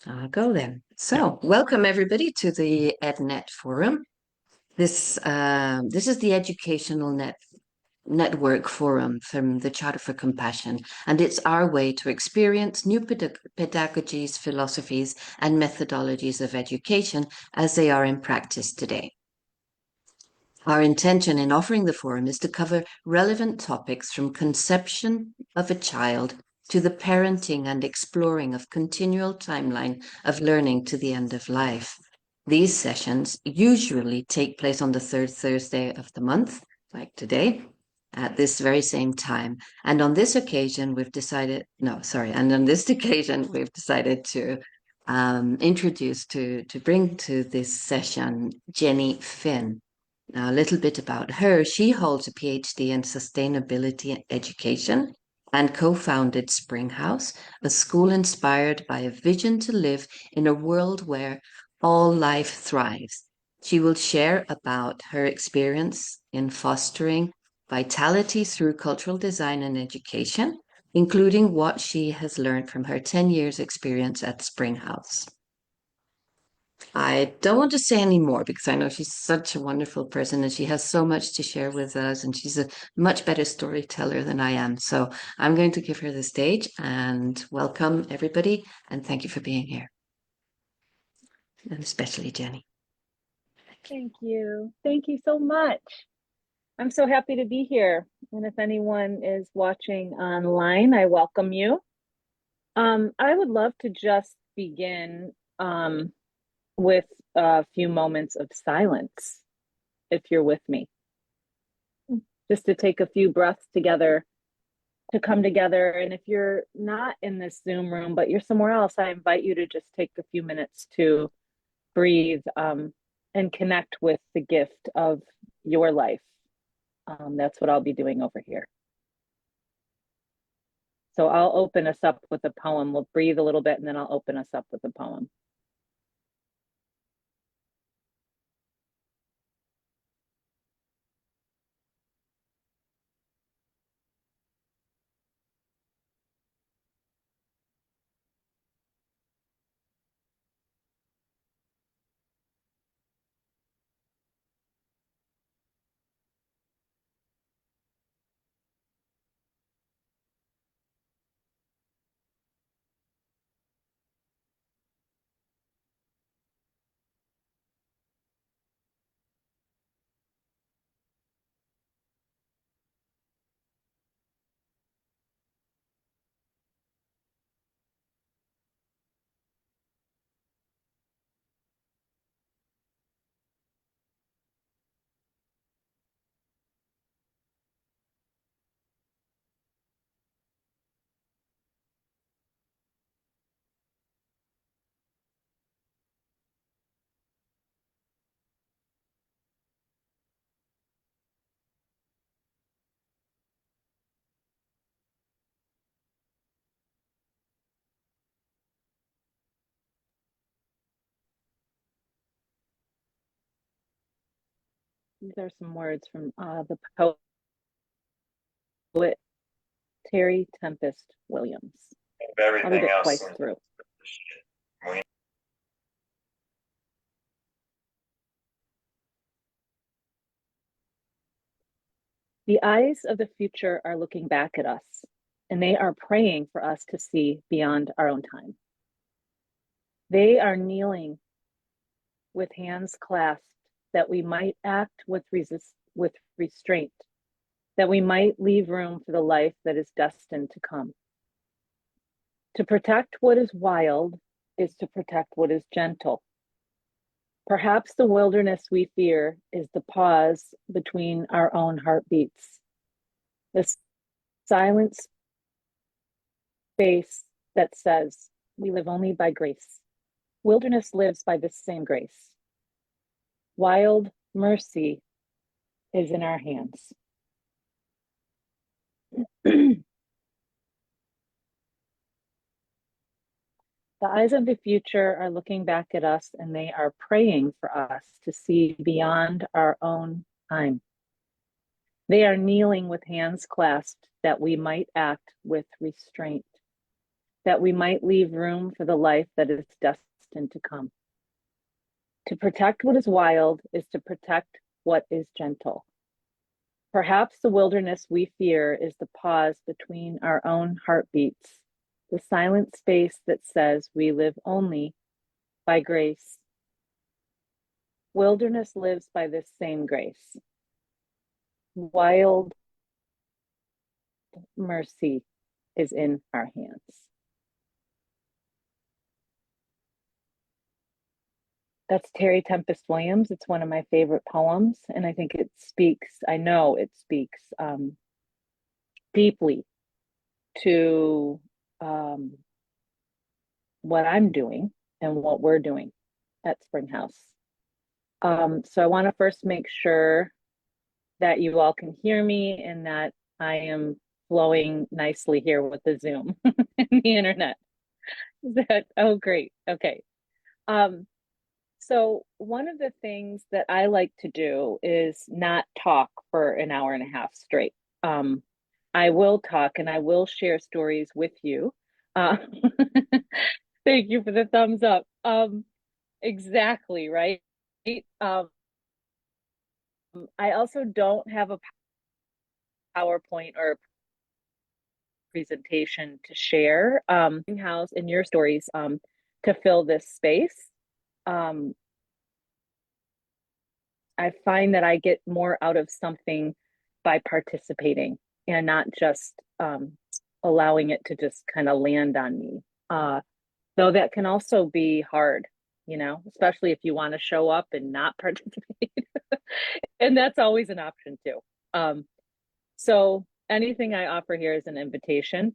I'll go then. So, welcome everybody to the EdNet Forum. This is the educational network forum from the Charter for Compassion, and it's our way to experience new pedagogies, philosophies, and methodologies of education as they are in practice today. Our intention in offering the forum is to cover relevant topics from conception of a child to the parenting and exploring of continual timeline of learning to the end of life. These sessions usually take place on the third Thursday of the month, like today, at this very same time. And on this occasion, we've decided to bring to this session Jenny Finn. Now, a little bit about her. She holds a PhD in sustainability education and co-founded Springhouse, a school inspired by a vision to live in a world where all life thrives. She will share about her experience in fostering vitality through cultural design and education, including what she has learned from her 10 years experience at Springhouse. I don't want to say any more because I know she's such a wonderful person and she has so much to share with us, and she's a much better storyteller than I am. So I'm going to give her the stage and welcome everybody, and thank you for being here. And especially Jenny. Thank you. Thank you so much. I'm so happy to be here. And if anyone is watching online, I welcome you. I would love to just begin with a few moments of silence, if you're with me. Just to take a few breaths together, to come together. And if you're not in this Zoom room, but you're somewhere else, I invite you to just take a few minutes to breathe and connect with the gift of your life. That's what I'll be doing over here. So I'll open us up with a poem. We'll breathe a little bit and then I'll open us up with a poem. These are some words from the poet Terry Tempest Williams. I'll read it twice through. The eyes of the future are looking back at us, and they are praying for us to see beyond our own time. They are kneeling with hands clasped that we might act with restraint, that we might leave room for the life that is destined to come. To protect what is wild is to protect what is gentle. Perhaps the wilderness we fear is the pause between our own heartbeats, the silent space that says we live only by grace. Wilderness lives by this same grace. Wild mercy is in our hands. The eyes of the future are looking back at us, and they are praying for us to see beyond our own time. They are kneeling with hands clasped that we might act with restraint, that we might leave room for the life that is destined to come. To protect what is wild is to protect what is gentle. Perhaps the wilderness we fear is the pause between our own heartbeats, the silent space that says we live only by grace. Wilderness lives by this same grace. Wild mercy is in our hands. That's Terry Tempest Williams. It's one of my favorite poems, and I think it speaks, I know it speaks deeply to what I'm doing and what we're doing at Springhouse. So I want to first make sure that you all can hear me and that I am flowing nicely here with the Zoom and the internet. Is that, oh, great. Okay. So one of the things that I like to do is not talk for an hour and a half straight. I will talk and I will share stories with you. Uh, Thank you for the thumbs up. Exactly, right? Um, I also don't have a PowerPoint or presentation to share. House and your stories to fill this space. Um, I find that I get more out of something by participating and not just allowing it to just kind of land on me. Though that can also be hard, especially if you want to show up and not participate. And that's always an option too. So anything I offer here is an invitation,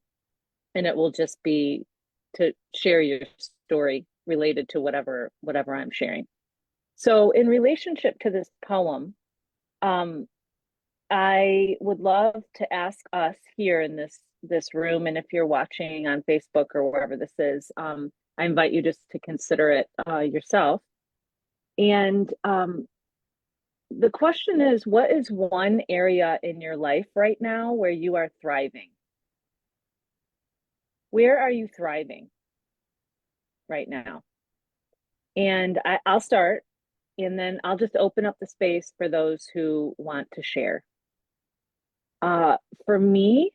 and it will just be to share your story related to whatever I'm sharing. So in relationship to this poem, I would love to ask us here in this room, and if you're watching on Facebook or wherever this is, I invite you just to consider it yourself. And the question is, what is one area in your life right now where you are thriving? Where are you thriving right now? And I'll start, and then I'll just open up the space for those who want to share. For me,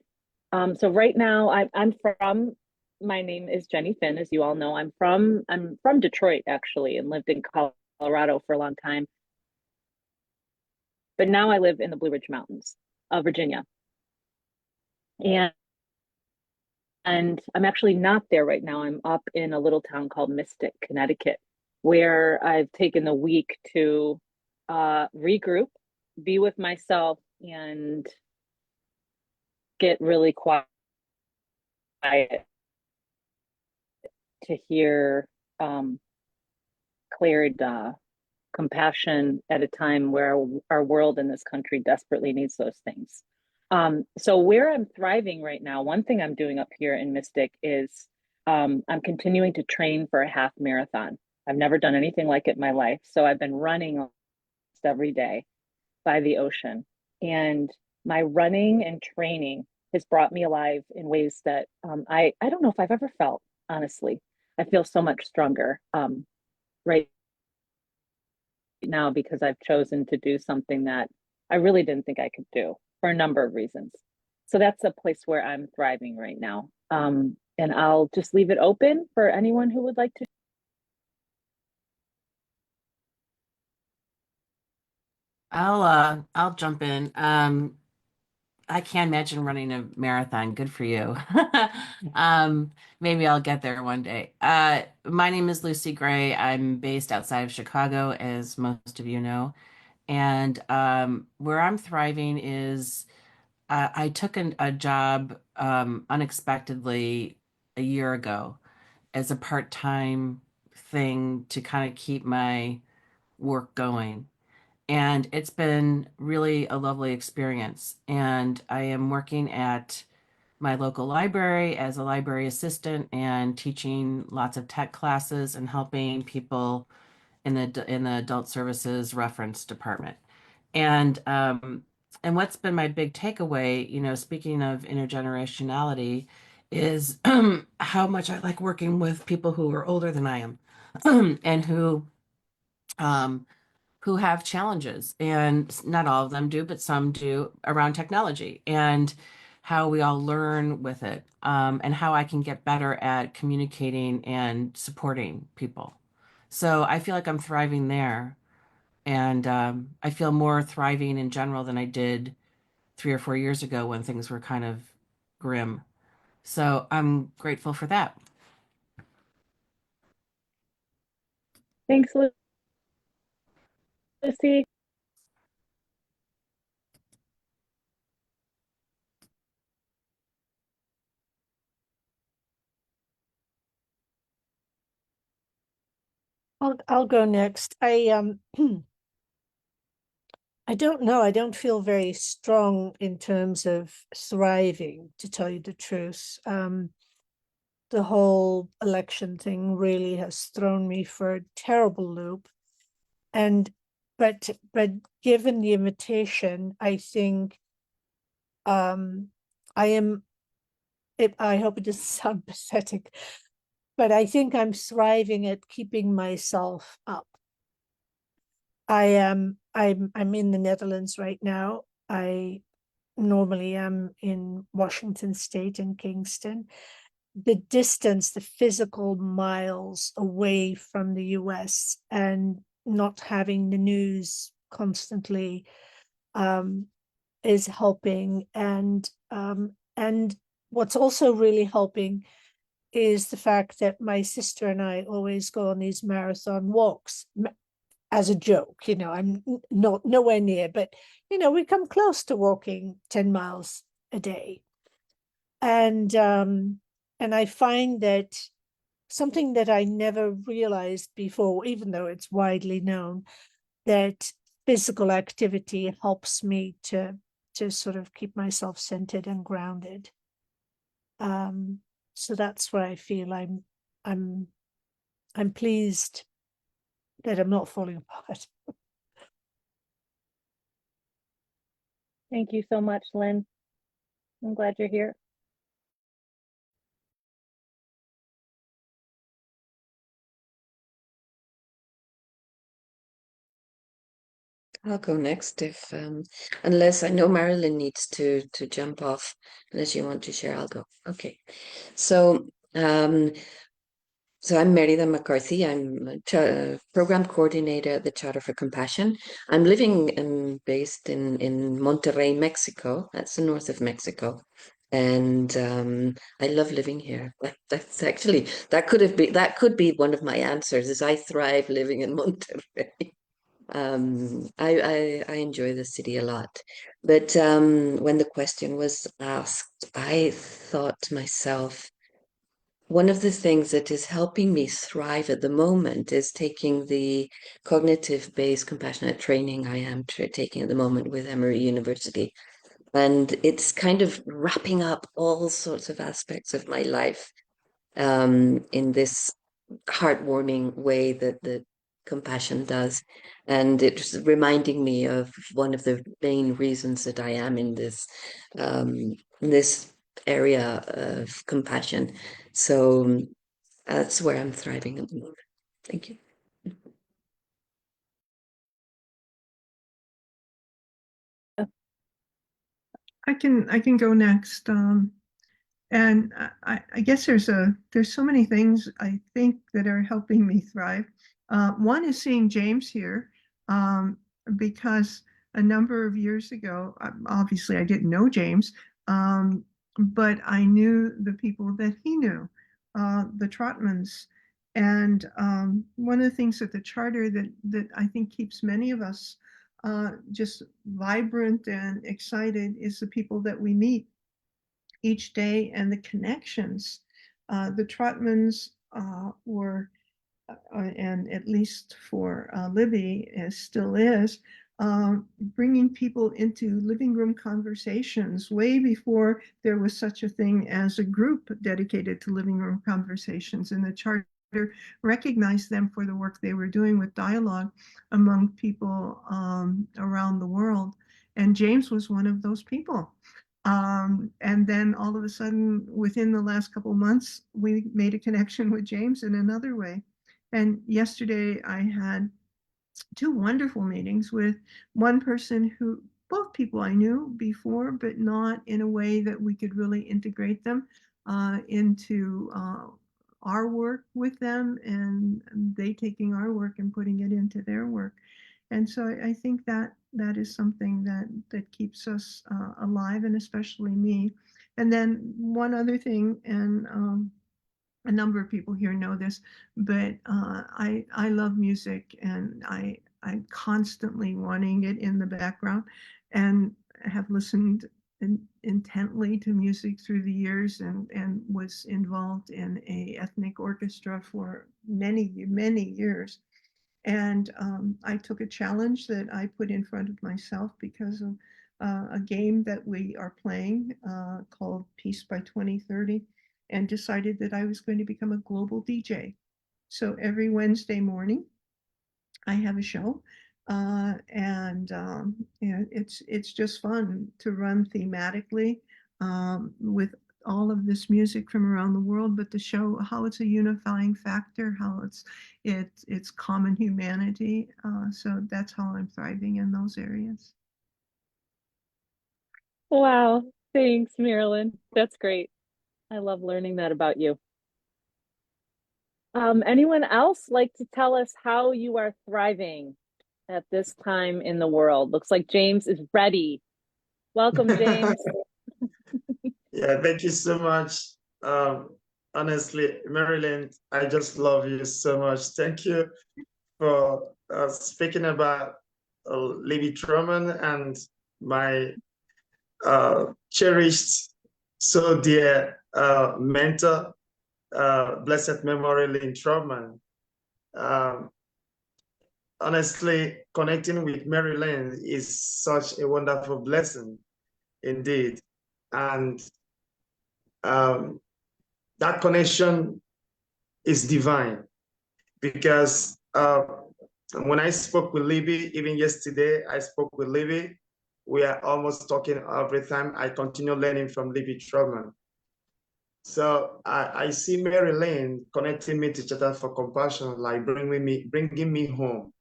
so right now I'm from. My name is Jenny Finn, as you all know. I'm from Detroit actually, and lived in Colorado for a long time. But now I live in the Blue Ridge Mountains of Virginia, and I'm actually not there right now. I'm up in a little town called Mystic, Connecticut, where I've taken the week to regroup, be with myself, and get really quiet to hear cleared compassion at a time where our world in this country desperately needs those things. So where I'm thriving right now, one thing I'm doing up here in Mystic is I'm continuing to train for a half marathon. I've never done anything like it in my life. So I've been running every day by the ocean. And my running and training has brought me alive in ways that I don't know if I've ever felt, honestly. I feel so much stronger right now because I've chosen to do something that I really didn't think I could do for a number of reasons. So that's a place where I'm thriving right now. And I'll just leave it open for anyone who would like to. I'll jump in. I can't imagine running a marathon. Good for you. Maybe I'll get there one day. My name is Lucy Gray. I'm based outside of Chicago, as most of you know. And where I'm thriving is I took a job unexpectedly a year ago as a part-time thing to kind of keep my work going. And it's been really a lovely experience. And I am working at my local library as a library assistant and teaching lots of tech classes and helping people in the adult services reference department. And what's been my big takeaway, speaking of intergenerationality, is how much I like working with people who are older than I am and um, who have challenges. And not all of them do, but some do around technology and how we all learn with it, and how I can get better at communicating and supporting people. So I feel like I'm thriving there. And I feel more thriving in general than I did 3 or 4 years ago when things were kind of grim. So I'm grateful for that. Thanks, Lucy. I'll go next. I don't know. I don't feel very strong in terms of thriving, to tell you the truth. The whole election thing really has thrown me for a terrible loop. And but given the invitation, I think I am I hope it doesn't sound pathetic, but I think I'm thriving at keeping myself up. I'm in the Netherlands right now. I normally am in Washington State in Kingston. The distance, the physical miles away from the US and not having the news constantly um, is helping. And what's also really helping is the fact that my sister and I always go on these marathon walks as a joke. I'm not nowhere near, but we come close to walking 10 miles a day. And I find that something that I never realized before, even though it's widely known, that physical activity helps me to sort of keep myself centered and grounded. So that's where I feel I'm I'm pleased that I'm not falling apart. Thank you so much, Lynn. I'm glad you're here. I'll go next if unless I know Marilyn needs to jump off. Unless you want to share, I'll go. Okay. So um so I'm Merida McCarthy. I'm a program coordinator at the Charter for Compassion. I'm living and based in Monterrey, Mexico. That's the north of Mexico. And I love living here. That's actually that could be one of my answers is I thrive living in Monterrey. I enjoy the city a lot. But when the question was asked, I thought to myself, one of the things that is helping me thrive at the moment is taking the cognitive-based compassionate training I am taking at the moment with Emory University. And it's kind of wrapping up all sorts of aspects of my life in this heartwarming way that the compassion does. And it's reminding me of one of the main reasons that I am in this area of compassion. So that's where I'm thriving at the moment. Thank you. I can go next. And I guess there's so many things I think that are helping me thrive. One is seeing James here, because a number of years ago, obviously I didn't know James, but I knew the people that he knew, the Trotmans. And one of the things at the charter that I think keeps many of us just vibrant and excited is the people that we meet each day and the connections. The Trotmans were, and at least for Libby, still is, bringing people into living room conversations way before there was such a thing as a group dedicated to living room conversations. And the charter recognized them for the work they were doing with dialogue among people around the world. And James was one of those people. And then all of a sudden, within the last couple of months, we made a connection with James in another way. And yesterday I had two wonderful meetings with one person who, both people I knew before, but not in a way that we could really integrate them into our work with them, and they taking our work and putting it into their work. And so I think that that is something that keeps us alive, and especially me. And then one other thing, and a number of people here know this, but I love music, and I'm constantly wanting it in the background, and have listened intently to music through the years, and was involved in a ethnic orchestra for many years. And I took a challenge that I put in front of myself because of a game that we are playing called Peace by 2030, and decided that I was going to become a global DJ. So every Wednesday morning, I have a show, and it's just fun to run thematically with all of this music from around the world, but to show how it's a unifying factor, how it's common humanity. So that's how I'm thriving in those areas. Wow. Thanks, Marilyn. That's great. I love learning that about you. Anyone else like to tell us how you are thriving at this time in the world? Looks like James is ready. Welcome, James. Yeah, thank you so much. Honestly, Marilyn, I just love you so much. Thank you for speaking about Libby Truman and my cherished, so dear mentor, blessed memory, Lynn Truman. Honestly, connecting with Marilyn is such a wonderful blessing indeed. And that connection is divine, because when I spoke with Libby, even yesterday, I spoke with Libby. We are almost talking every time. I continue learning from Libby Truman. So I see Mary Lynn connecting me to Charter for Compassion, like bringing me home,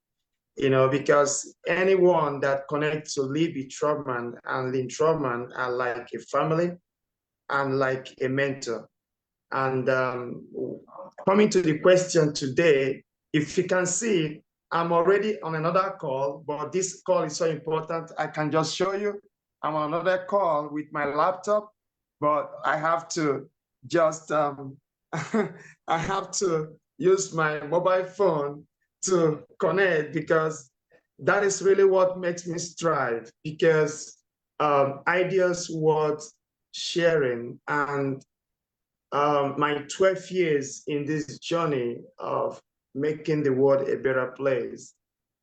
because anyone that connects to Libby Truman and Lynn Truman are like a family and like a mentor. And coming to the question today, if you can see, I'm already on another call, but this call is so important. I can just show you. I'm on another call with my laptop, but I have to just, I have to use my mobile phone to connect, because that is really what makes me strive, because ideas worth sharing. And my 12 years in this journey of making the world a better place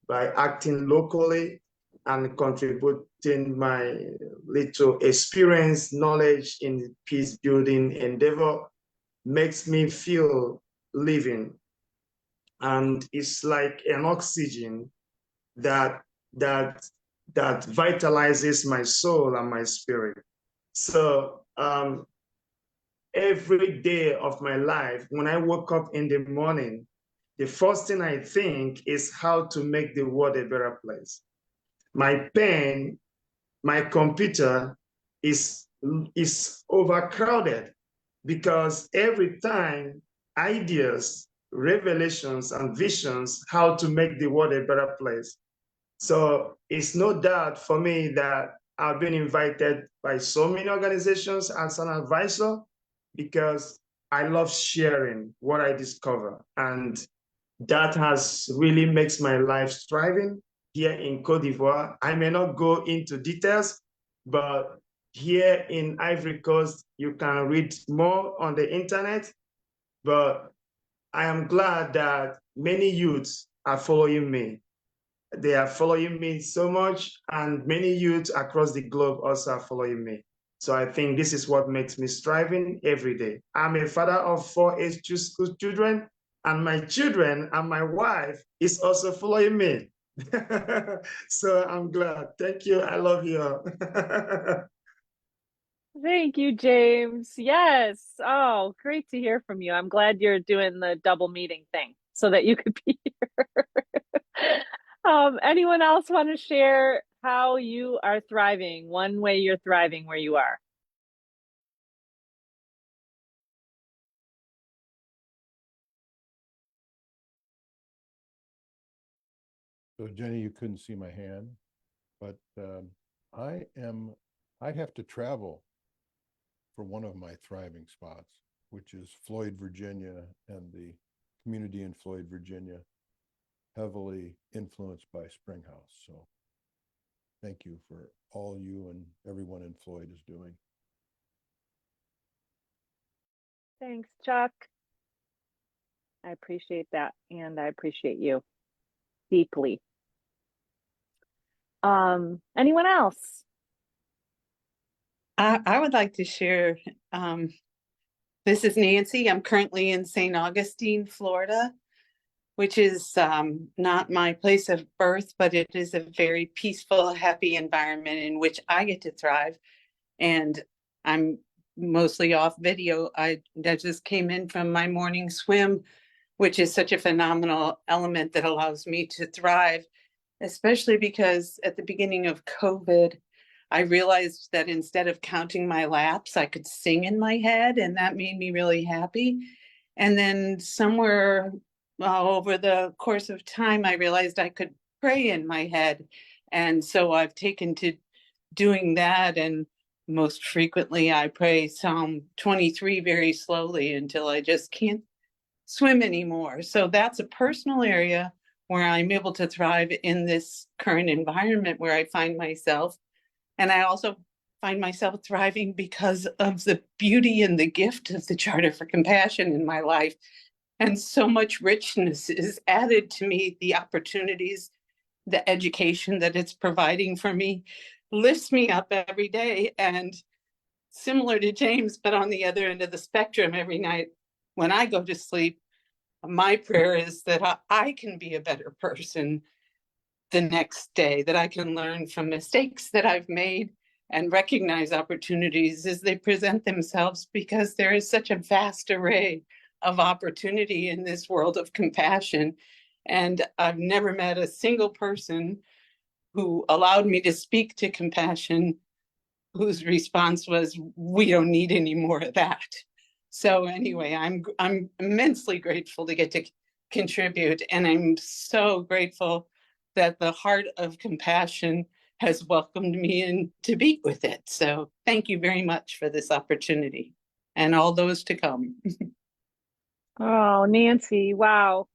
by acting locally and contributing my little experience, knowledge in peace building endeavor makes me feel living. And it's like an oxygen that vitalizes my soul and my spirit. So every day of my life, when I woke up in the morning, the first thing I think is how to make the world a better place. My pen, my computer is overcrowded, because every time ideas, revelations, and visions how to make the world a better place. So it's no doubt for me that I've been invited by so many organizations as an advisor, because I love sharing what I discover. And that has really makes my life thriving here in Cote d'Ivoire. I may not go into details, but here in Ivory Coast, you can read more on the internet. But I am glad that many youths are following me. They are following me so much, and many youths across the globe also are following me. So I think this is what makes me striving every day. I'm a father of 4 school children, and my children and my wife is also following me. So I'm glad. Thank you. I love you. Thank you, James. Yes. Oh, great to hear from you. I'm glad you're doing the double meeting thing so that you could be here. Anyone else want to share how you are thriving? One way you're thriving where you are. So Jenny, you couldn't see my hand, but I have to travel for one of my thriving spots, which is Floyd, Virginia, and the community in Floyd, Virginia, heavily influenced by Springhouse. So thank you for all you and everyone in Floyd is doing. Thanks, Chuck. I appreciate that, and I appreciate you deeply. Anyone else? I would like to share. This is Nancy. I'm currently in St. Augustine, Florida, which is not my place of birth, but it is a very peaceful, happy environment in which I get to thrive. And I'm mostly off video. I just came in from my morning swim, which is such a phenomenal element that allows me to thrive, especially because at the beginning of COVID, I realized that instead of counting my laps, I could sing in my head, and that made me really happy. And then somewhere over the course of time, I realized I could pray in my head. And so I've taken to doing that. And most frequently, I pray Psalm 23 very slowly until I just can't swim anymore. So that's a personal area where I'm able to thrive in this current environment where I find myself. And I also find myself thriving because of the beauty and the gift of the Charter for Compassion in my life. And so much richness is added to me. The opportunities, the education that it's providing for me lifts me up every day. And similar to James, but on the other end of the spectrum, every night when I go to sleep, my prayer is that I can be a better person the next day, that I can learn from mistakes that I've made and recognize opportunities as they present themselves, because there is such a vast array of opportunity in this world of compassion. And I've never met a single person who allowed me to speak to compassion whose response was, "We don't need any more of that." So anyway, I'm immensely grateful to get to contribute, and I'm so grateful that the heart of compassion has welcomed me in to be with it. So thank you very much for this opportunity, and all those to come. Oh, Nancy, wow.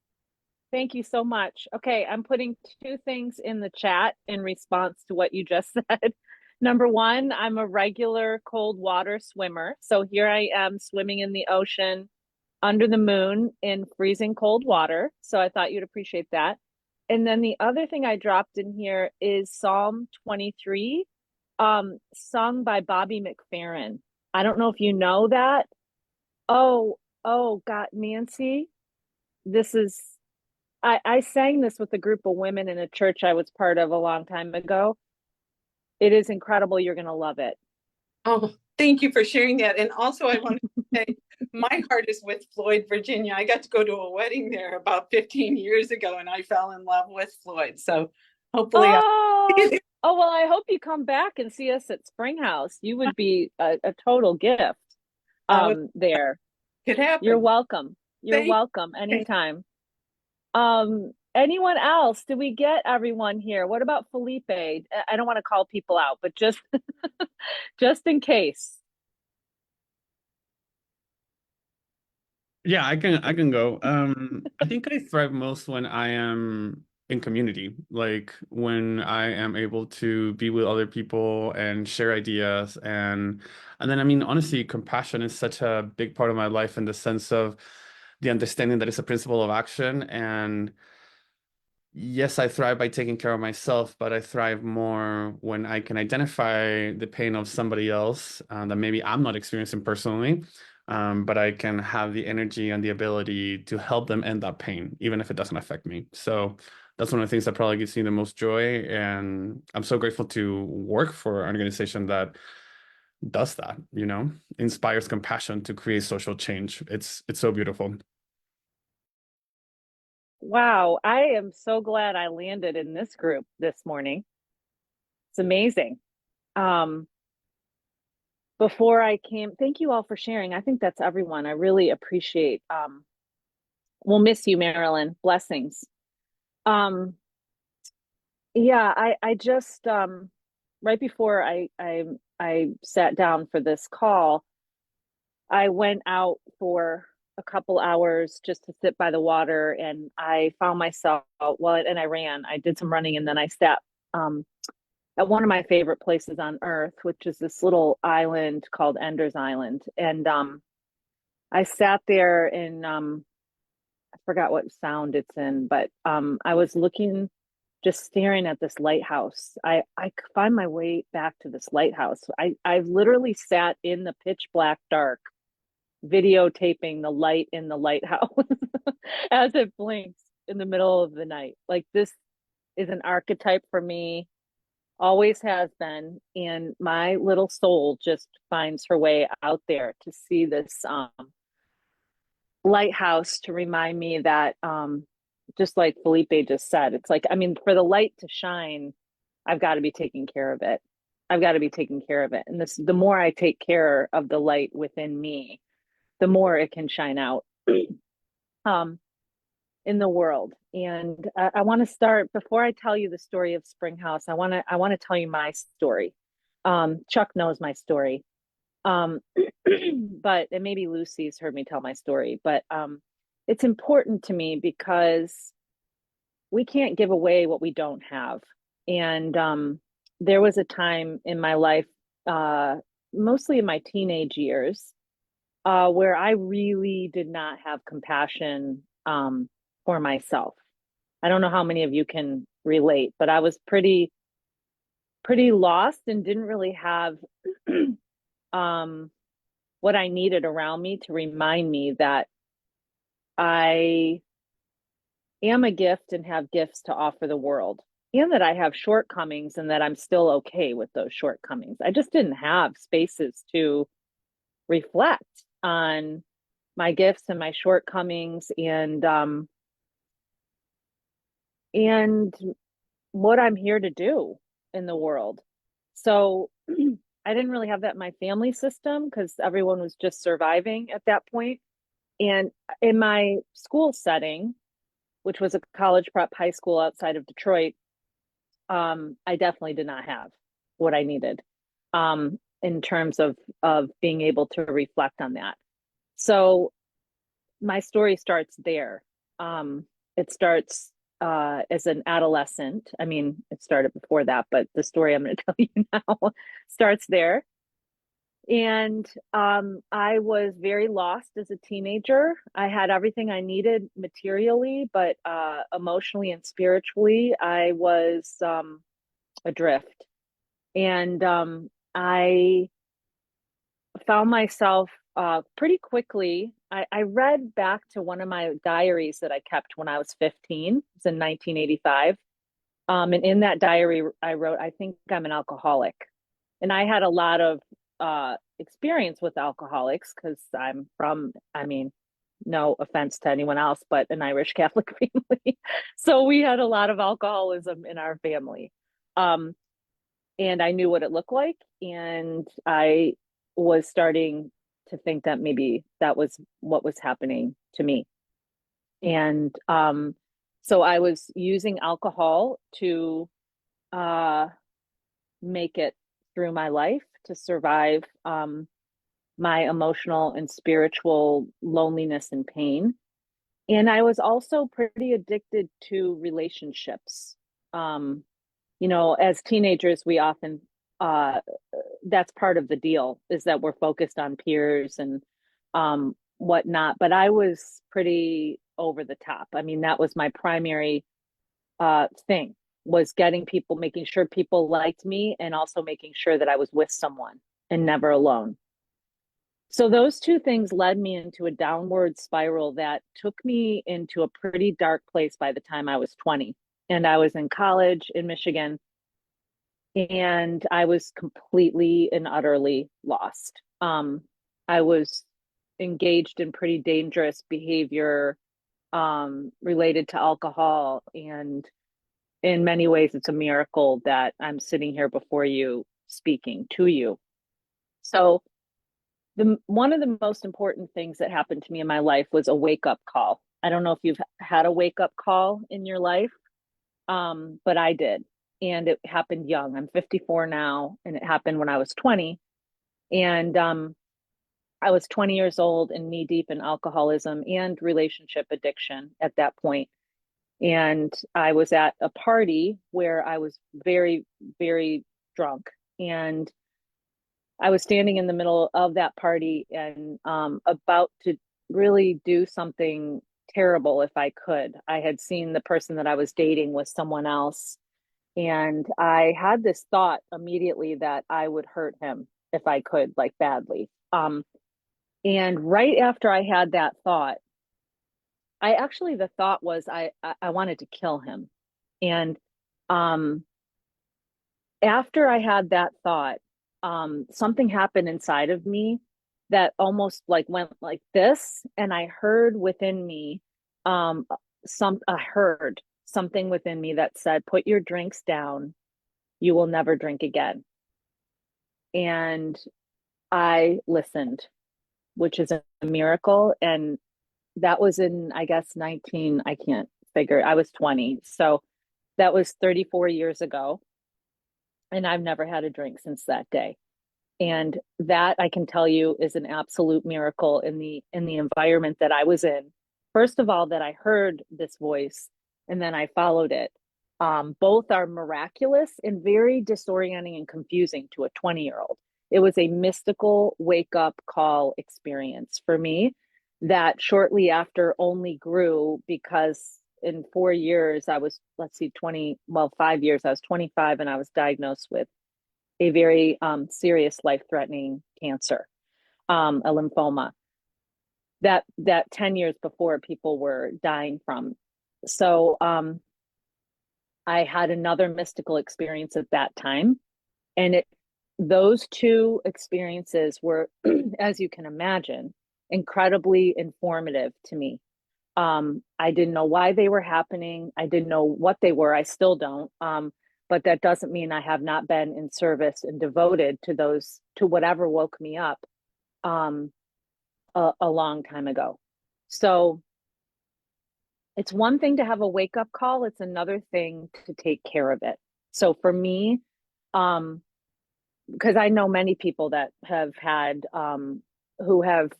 Thank you so much. Okay, I'm putting two things in the chat in response to what you just said. Number one, I'm a regular cold water swimmer. So here I am swimming in the ocean under the moon in freezing cold water. So I thought you'd appreciate that. And then the other thing I dropped in here is Psalm 23, sung by Bobby McFerrin. I don't know if you know that. Oh, God, Nancy, this is I sang this with a group of women in a church I was part of a long time ago. It is incredible. You're going to love it. Oh, thank you for sharing that. And also, I want to say my heart is with Floyd, Virginia. I got to go to a wedding there about 15 years ago, and I fell in love with Floyd. So hopefully, Oh, well, I hope you come back and see us at Springhouse. You would be a total gift there. Could happen. You're welcome. You're welcome anytime. Anyone else? Did we get everyone here? What about Felipe? I don't want to call people out, but just just in case. Yeah, I can go. I think I thrive most when I am in community, like when I am able to be with other people and share ideas, and then I mean honestly, compassion is such a big part of my life in the sense of the understanding that it's a principle of action. And yes, I thrive by taking care of myself, but I thrive more when I can identify the pain of somebody else that maybe I'm not experiencing personally, but I can have the energy and the ability to help them end that pain, even if it doesn't affect me. So that's one of the things that probably gives me the most joy. And I'm so grateful to work for an organization that does that, you know, inspires compassion to create social change. It's so beautiful. Wow, I am so glad I landed in this group this morning. It's amazing. Before I came, thank you all for sharing. I think that's everyone. I really appreciate. We'll miss you, Marilyn. Blessings. Um, yeah, I just right before I sat down for this call, I went out for a couple hours just to sit by the water, and I found myself, well, and I ran. I did some running, and then I sat at one of my favorite places on earth, which is this little island called Ender's Island. And I sat there and I forgot what sound it's in, but I was looking, just staring at this lighthouse. I find my way back to this lighthouse. I literally sat in the pitch black dark, videotaping the light in the lighthouse as it blinks in the middle of the night. Like, this is an archetype for me, always has been, and my little soul just finds her way out there to see this lighthouse, to remind me that just like Felipe just said, it's like, I mean, for the light to shine, I've got to be taking care of it. I've got to be taking care of it. And this, the more I take care of the light within me, the more it can shine out in the world. And I want to start, before I tell you the story of Springhouse, I want to tell you my story. Chuck knows my story. But, and maybe Lucy's heard me tell my story, but it's important to me because we can't give away what we don't have. And there was a time in my life, mostly in my teenage years, where I really did not have compassion for myself. I don't know how many of you can relate, but I was pretty lost and didn't really have what I needed around me to remind me that I am a gift and have gifts to offer the world, and that I have shortcomings and that I'm still okay with those shortcomings. I just didn't have spaces to reflect on my gifts and my shortcomings, and what I'm here to do in the world. So I didn't really have that in my family system because everyone was just surviving at that point. And in my school setting, which was a college prep high school outside of Detroit, I definitely did not have what I needed in terms of being able to reflect on that. So my story starts there. It starts as an adolescent. I mean, it started before that, but the story I'm going to tell you now starts there. And I was very lost as a teenager. I had everything I needed materially, but emotionally and spiritually, I was adrift. And I found myself pretty quickly. I read back to one of my diaries that I kept when I was 15. It was in 1985. And in that diary, I wrote, I think I'm an alcoholic. And I had a lot of experience with alcoholics because I'm from, I mean, no offense to anyone else, but an Irish Catholic family. So we had a lot of alcoholism in our family. And I knew what it looked like. And I was starting to think that maybe that was what was happening to me. And so I was using alcohol to make it through my life, to survive my emotional and spiritual loneliness and pain. And I was also pretty addicted to relationships. You know, as teenagers, we often, that's part of the deal, is that we're focused on peers and whatnot. But I was pretty over the top. I mean, that was my primary thing, was getting people, making sure people liked me, and also making sure that I was with someone and never alone. So those two things led me into a downward spiral that took me into a pretty dark place by the time I was 20. And I was in college in Michigan. and I was completely and utterly lost. I was engaged in pretty dangerous behavior related to alcohol, and in many ways, it's a miracle that I'm sitting here before you speaking to you. So, one of the most important things that happened to me in my life was a wake up call. I don't know if you've had a wake up call in your life, but I did. And it happened young. I'm 54 now, and it happened when I was 20. And I was 20 years old and knee deep in alcoholism and relationship addiction at that point. And I was at a party where I was very, very drunk. And I was standing in the middle of that party and about to really do something terrible if I could. I had seen the person that I was dating with someone else. And I had this thought immediately that I would hurt him if I could, like badly. And right after I had that thought, the thought was I wanted to kill him. And after I had that thought, something happened inside of me that almost like went like this, and I heard within me, I heard something within me that said, "Put your drinks down. You will never drink again." And I listened, which is a miracle. And that was in, I guess, I can't figure, I was 20. So that was 34 years ago. And I've never had a drink since that day. And that, I can tell you, is an absolute miracle in the environment that I was in. First of all, that I heard this voice and then I followed it. Both are miraculous and very disorienting and confusing to a 20-year-old. It was a mystical wake up call experience for me that shortly after only grew, because in 4 years I was, 5 years, I was 25 and I was diagnosed with a very serious life-threatening cancer, a lymphoma that 10 years before people were dying from. So I had another mystical experience at that time. And those two experiences were, as you can imagine, incredibly informative to me. I didn't know why they were happening. I didn't know what they were. I still don't. But that doesn't mean I have not been in service and devoted to whatever woke me up a long time ago. So it's one thing to have a wake up call. It's another thing to take care of it. So for me, because I know many people that have had, who have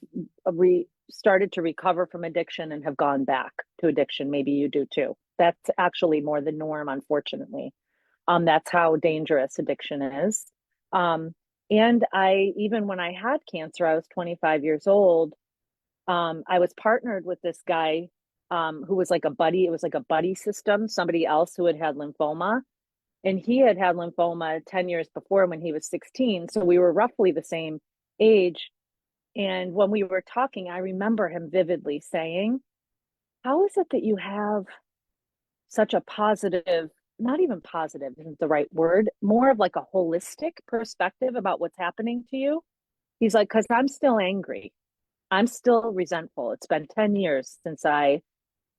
started to recover from addiction and have gone back to addiction. Maybe you do too. That's actually more the norm, unfortunately. That's how dangerous addiction is. And even when I had cancer, I was 25 years old. I was partnered with this guy who was like a buddy. It was like a buddy system, somebody else who had lymphoma. And he had lymphoma 10 years before when he was 16. So we were roughly the same age. And when we were talking, I remember him vividly saying, "How is it that you have such a positive, not even positive isn't the right word, more of like a holistic perspective about what's happening to you?" He's like, "Because I'm still angry. I'm still resentful. It's been 10 years since I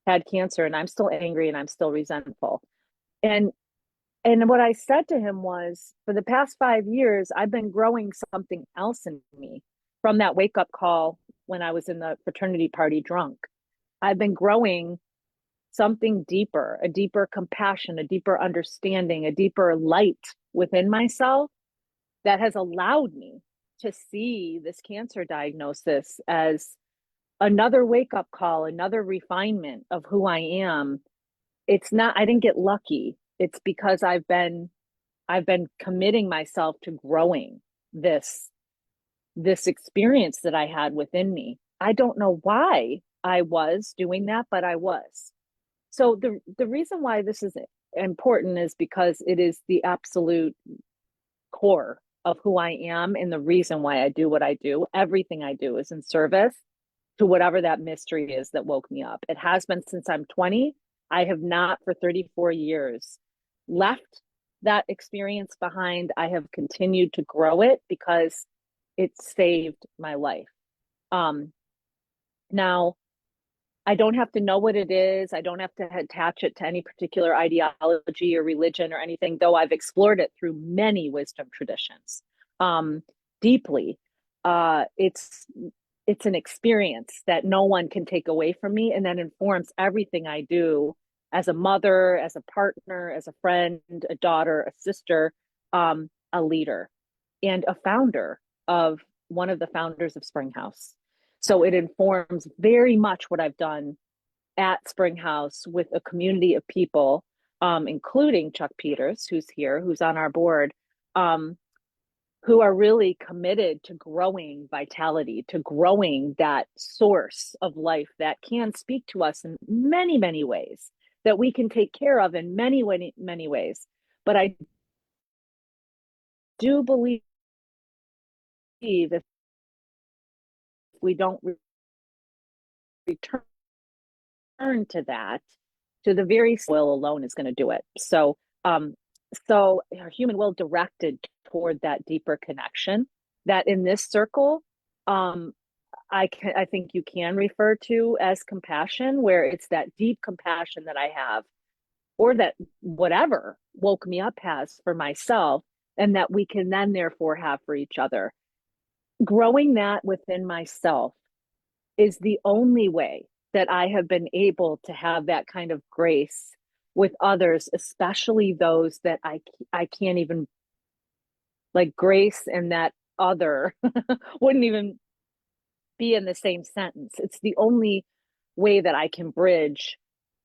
had cancer and I'm still angry and I'm still resentful." And what I said to him was, for the past 5 years, I've been growing something else in me from that wake up call when I was in the fraternity party drunk. I've been growing something deeper, a deeper compassion, a deeper understanding, a deeper light within myself that has allowed me to see this cancer diagnosis as another wake up call, another refinement of who I am. It's not, I didn't get lucky. It's because I've been committing myself to growing this experience that I had within me. I don't know why I was doing that, but I was. So the reason why this is important is because it is the absolute core of who I am and the reason why I do what I do. Everything I do is in service to whatever that mystery is that woke me up. It has been since I'm 20. I have not for 34 years left that experience behind, I have continued to grow it because it saved my life. Now, I don't have to know what it is. I don't have to attach it to any particular ideology or religion or anything, though I've explored it through many wisdom traditions deeply. It's an experience that no one can take away from me, and that informs everything I do as a mother, as a partner, as a friend, a daughter, a sister, a leader, and a founder of one of the founders of Springhouse. So it informs very much what I've done at Springhouse with a community of people, including Chuck Peters, who's here, who's on our board, who are really committed to growing vitality, to growing that source of life that can speak to us in many, many ways, that we can take care of in many, many, many ways. But I do believe if we don't return to that, to the very will alone is going to do it. So our human will directed toward that deeper connection that in this circle, I think you can refer to as compassion, where it's that deep compassion that I have, or that whatever woke me up has for myself, and that we can then therefore have for each other. Growing that within myself is the only way that I have been able to have that kind of grace with others, especially those that I can't even, like, grace and that other wouldn't even be in the same sentence. It's the only way that I can bridge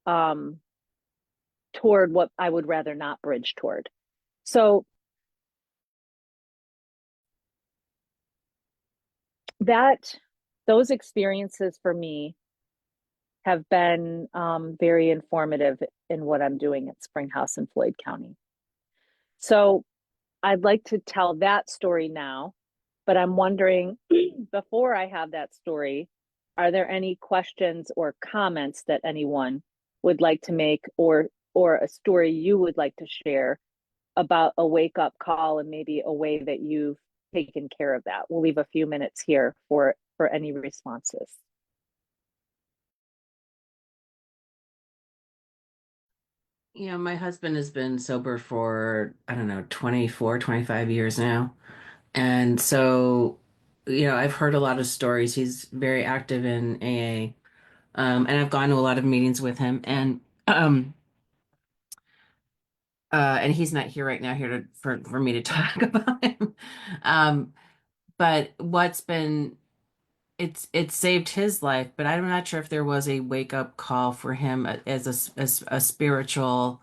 toward what I would rather not bridge toward. So those experiences for me have been very informative in what I'm doing at Springhouse in Floyd County. So I'd like to tell that story now, but I'm wondering, before I have that story, are there any questions or comments that anyone would like to make, or a story you would like to share about a wake-up call and maybe a way that you've taken care of that? We'll leave a few minutes here for any responses. You know, my husband has been sober for, I don't know, 24, 25 years now. And so, I've heard a lot of stories. He's very active in AA. And I've gone to a lot of meetings with him. And he's not here right now for me to talk about him. But it's saved his life, but I'm not sure if there was a wake up call for him as a spiritual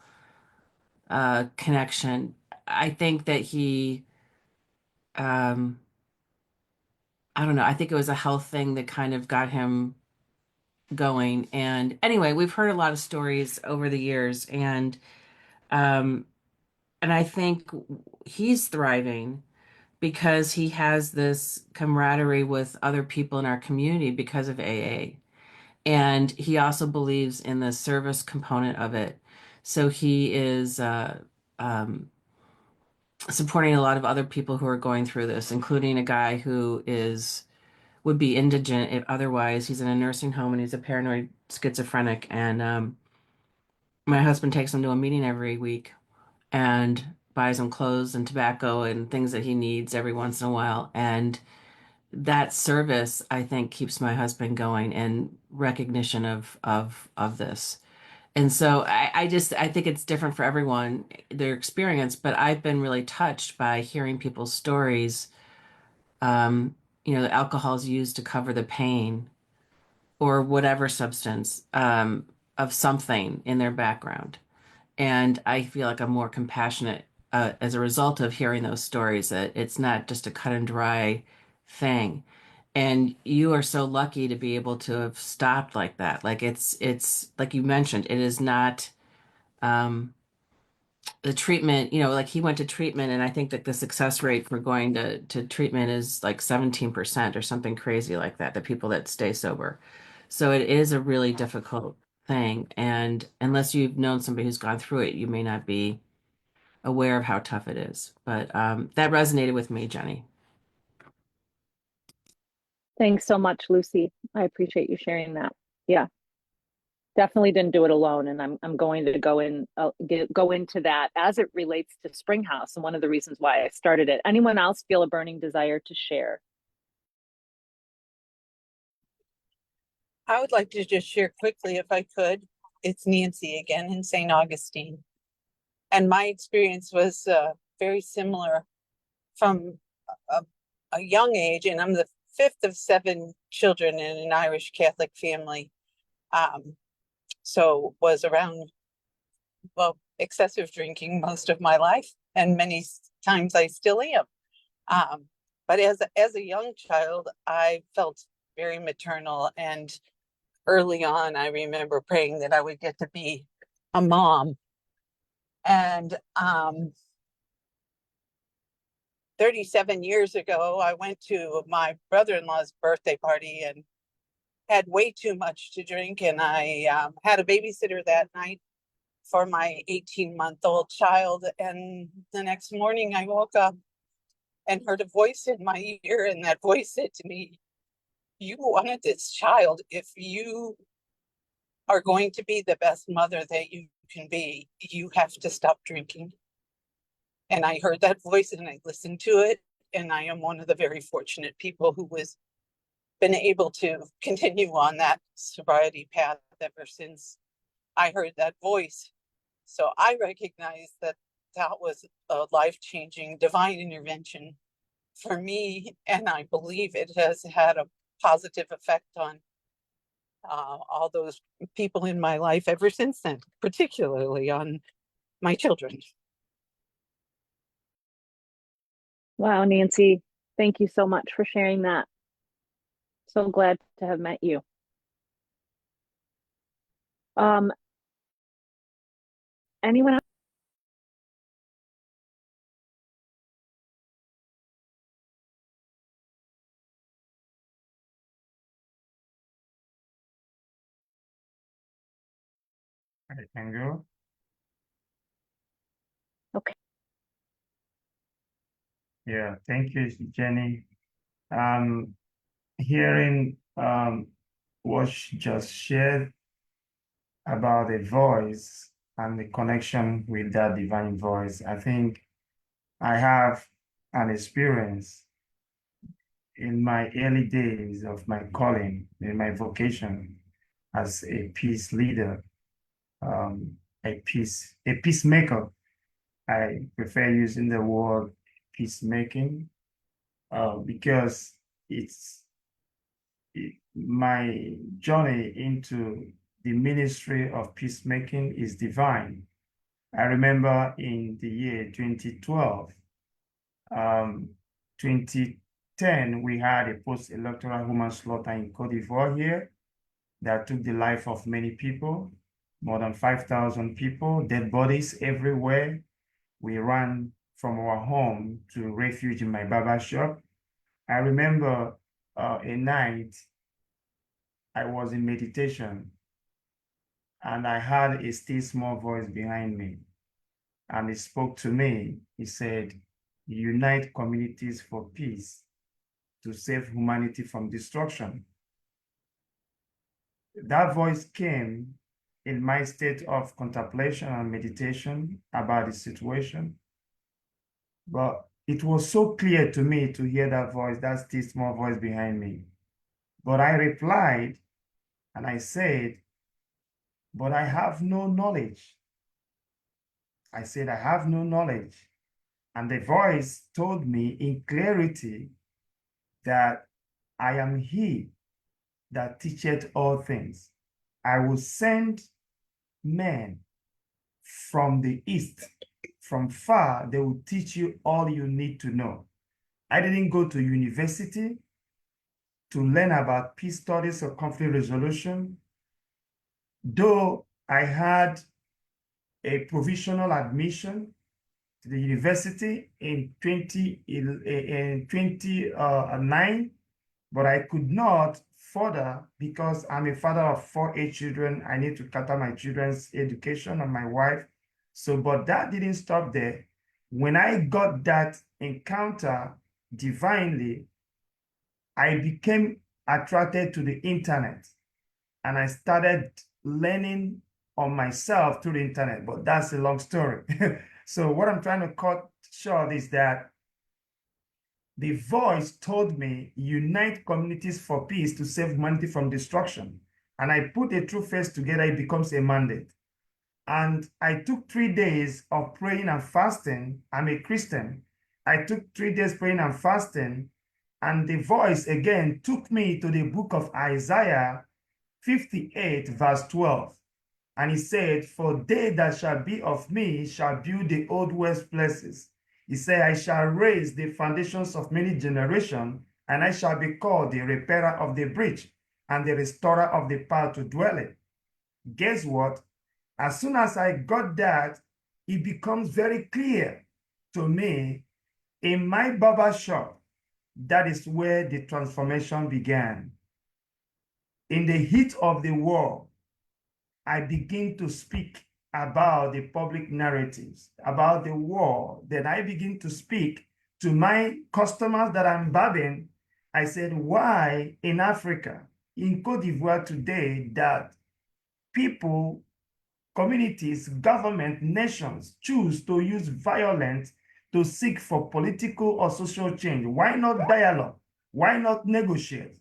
connection. I think that um, I don't know, I think it was a health thing that kind of got him going. And anyway, we've heard a lot of stories over the years, um, and I think he's thriving because he has this camaraderie with other people in our community because of AA. And he also believes in the service component of it. So he is um, supporting a lot of other people who are going through this, including a guy who would be indigent if otherwise. He's in a nursing home and he's a paranoid schizophrenic. And my husband takes him to a meeting every week and buys him clothes and tobacco and things that he needs every once in a while. And that service, I think, keeps my husband going in recognition of this. And so I think it's different for everyone, their experience, but I've been really touched by hearing people's stories. Um, the alcohol is used to cover the pain or whatever substance of something in their background. And I feel like I'm more compassionate as a result of hearing those stories, that it's not just a cut and dry thing. And you are so lucky to be able to have stopped like that. Like it's like you mentioned, it is not um, the treatment, like he went to treatment, and I think that the success rate for going to treatment is like 17% or something crazy like that, the people that stay sober. So it is a really difficult thing. And unless you've known somebody who's gone through it, you may not be aware of how tough it is. But that resonated with me, Jenny. Thanks so much, Lucy. I appreciate you sharing that. Yeah, definitely didn't do it alone, and I'm going to go into that as it relates to Springhouse and one of the reasons why I started it. Anyone else feel a burning desire to share? I would like to just share quickly, if I could. It's Nancy again in St. Augustine. And my experience was very similar from a young age, and I'm the fifth of 7 children in an Irish Catholic family. So was around, well, excessive drinking most of my life, and many times I still am. But as a young child, I felt very maternal, and early on, I remember praying that I would get to be a mom. And 37 years ago, I went to my brother-in-law's birthday party and had way too much to drink. And I had a babysitter that night for my 18-month-old child. And the next morning I woke up and heard a voice in my ear. And that voice said to me, "You wanted this child. If you are going to be the best mother that you can be, you have to stop drinking." And I heard that voice and I listened to it. And I am one of the very fortunate people who has been able to continue on that sobriety path ever since I heard that voice. So I recognize that that was a life-changing divine intervention for me. And I believe it has had a positive effect on all those people in my life ever since then, particularly on my children. Wow, Nancy, thank you so much for sharing that. So glad to have met you. Anyone else? I can go. Okay. Yeah, thank you, Jenny. Hearing what she just shared about the voice and the connection with that divine voice, I think I have an experience in my early days of my calling, in my vocation as a peace leader, a peacemaker. I prefer using the word peacemaking because my journey into the ministry of peacemaking is divine. I remember in the year 2012, 2010, we had a post-electoral human slaughter in Cote d'Ivoire here that took the life of many people, more than 5,000 people, dead bodies everywhere. We ran from our home to refuge in my barber shop. I remember a night I was in meditation and I heard a still small voice behind me. And he spoke to me. He said, "Unite communities for peace to save humanity from destruction." That voice came in my state of contemplation and meditation about the situation. But it was so clear to me to hear that voice, that still small voice behind me. But I replied and I said, "But I have no knowledge." I said, "I have no knowledge." And the voice told me in clarity that I am he that teacheth all things. I will send men from the east, from far, they will teach you all you need to know. I didn't go to university to learn about peace studies or conflict resolution, though I had a provisional admission to the university in 2009, but I could not further because I'm a father of 4 children. I need to cater my children's education and my wife. So, but that didn't stop there. When I got that encounter divinely, I became attracted to the internet and I started learning on myself through the internet, but that's a long story. So what I'm trying to cut short is that the voice told me, unite communities for peace to save humanity from destruction. And I put a true face together, it becomes a mandate. And I took 3 days of praying and fasting. I'm a Christian. I took 3 days praying and fasting. And the voice again took me to the book of Isaiah 58, verse 12. And he said, for they that shall be of me shall build the old west places. He said, I shall raise the foundations of many generations, and I shall be called the repairer of the breach and the restorer of the path to dwell in. Guess what? As soon as I got that, it becomes very clear to me in my barber shop. That is where the transformation began. In the heat of the war, I begin to speak about the public narratives, about the war. Then I begin to speak to my customers that I'm barbing. I said, why in Africa, in Cote d'Ivoire today, that people, communities, government, nations choose to use violence to seek for political or social change? Why not dialogue? Why not negotiate?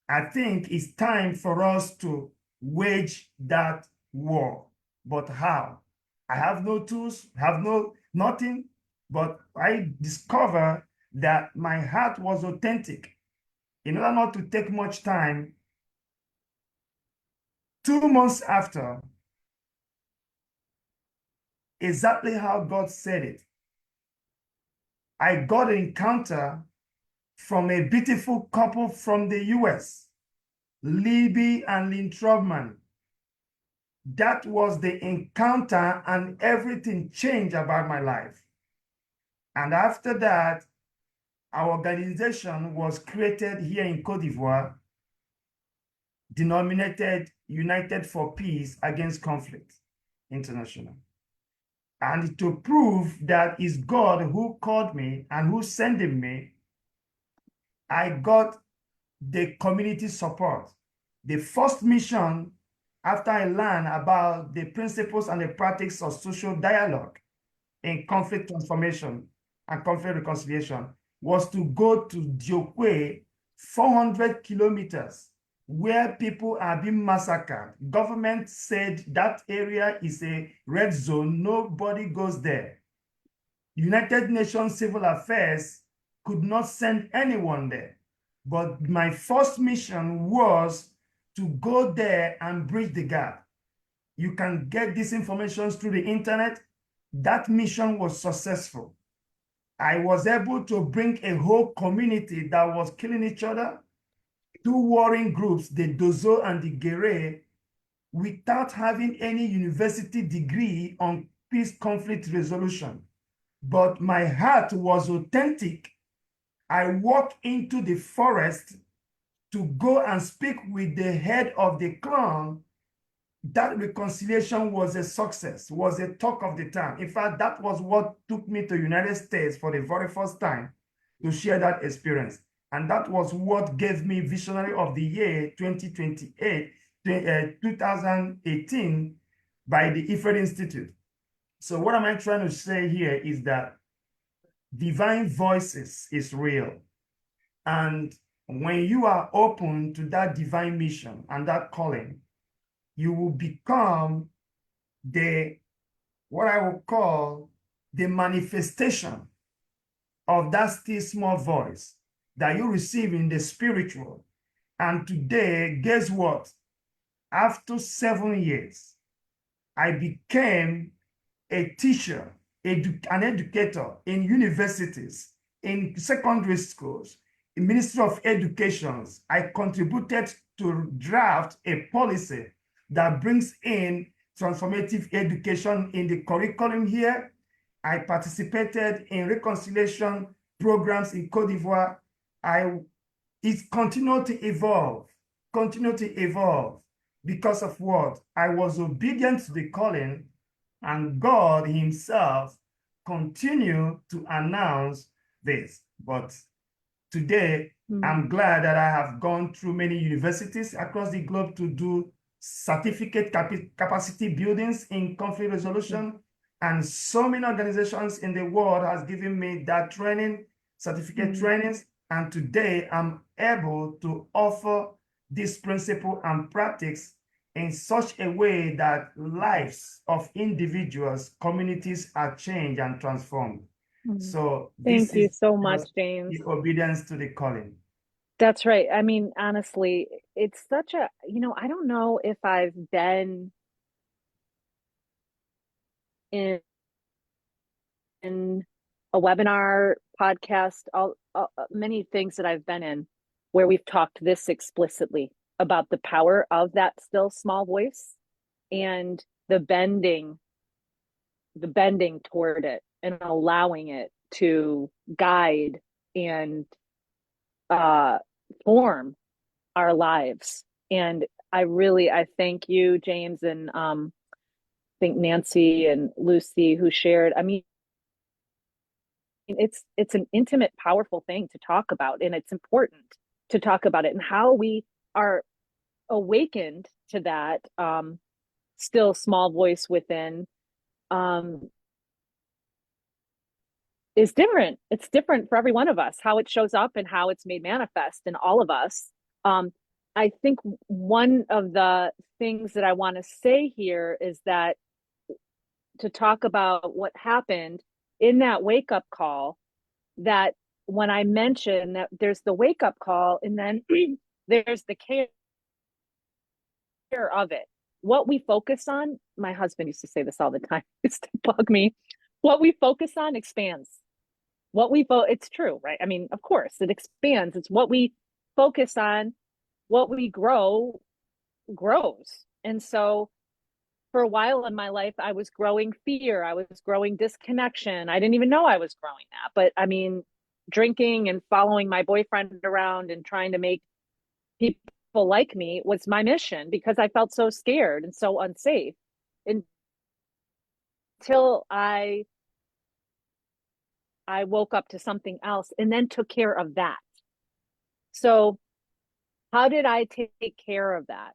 I think it's time for us to wage that war. But how? I have no tools, have nothing, but I discovered that my heart was authentic. In order not to take much time, 2 months after, exactly how God said it, I got an encounter from a beautiful couple from the US, Libby and Lynn Trubman. That was the encounter, and everything changed about my life. And after that, our organization was created here in Cote d'Ivoire, denominated United for Peace Against Conflict International. And to prove that it's God who called me and who sent me, I got the community support. The first mission, after I learned about the principles and the practice of social dialogue in conflict transformation and conflict reconciliation, was to go to Diokwe, 400 kilometers, where people are being massacred. Government said that area is a red zone, nobody goes there. United Nations Civil Affairs could not send anyone there. But my first mission was to go there and bridge the gap. You can get this information through the internet. That mission was successful. I was able to bring a whole community that was killing each other, 2 warring groups, the Dozo and the Gere, without having any university degree on peace conflict resolution. But my heart was authentic. I walked into the forest to go and speak with the head of the clan. That reconciliation was a success, was a talk of the town. In fact, that was what took me to the United States for the very first time to share that experience. And that was what gave me Visionary of the Year 2018 by the IFED Institute. So what am I trying to say here is that divine voices is real. And when you are open to that divine mission and that calling, you will become what I will call the manifestation of that still small voice that you receive in the spiritual. And today, guess what? After 7 years, I became a teacher, an educator in universities, in secondary schools, in Ministry of Education. I contributed to draft a policy that brings in transformative education in the curriculum here. I participated in reconciliation programs in Cote d'Ivoire. It's continued to evolve, because of what? I was obedient to the calling, and God himself continue to announce this. But today, I'm glad that I have gone through many universities across the globe to do certificate capacity buildings in conflict resolution. And so many organizations in the world has given me that training, certificate trainings. And today I'm able to offer this principle and practice in such a way that lives of individuals, communities are changed and transformed. So Thank this you is so much, James. the obedience to the calling. That's right. I mean, honestly, it's such a, I don't know if I've been in a webinar, podcast, all many things that I've been in where we've talked this explicitly about the power of that still small voice and the bending toward it and allowing it to guide and form our lives. And I thank you, James, and I think Nancy and Lucy who shared. I mean, it's an intimate, powerful thing to talk about, and it's important to talk about it and how we are awakened to that still small voice within is different. It's different for every one of us, how it shows up and how it's made manifest in all of us. I think one of the things that I want to say here is that to talk about what happened in that wake-up call, that when I mentioned that there's the wake-up call and then there's the care of it. What we focus on, my husband used to say this all the time, it's to bug me. What we focus on expands. It's true, right? I mean, of course, it expands. It's what we focus on, what we grow grows. And so for a while in my life, I was growing fear. I was growing disconnection. I didn't even know I was growing that. But I mean, drinking and following my boyfriend around and trying to make people like me was my mission because I felt so scared and so unsafe until I woke up to something else and then took care of that. So how did I take care of that?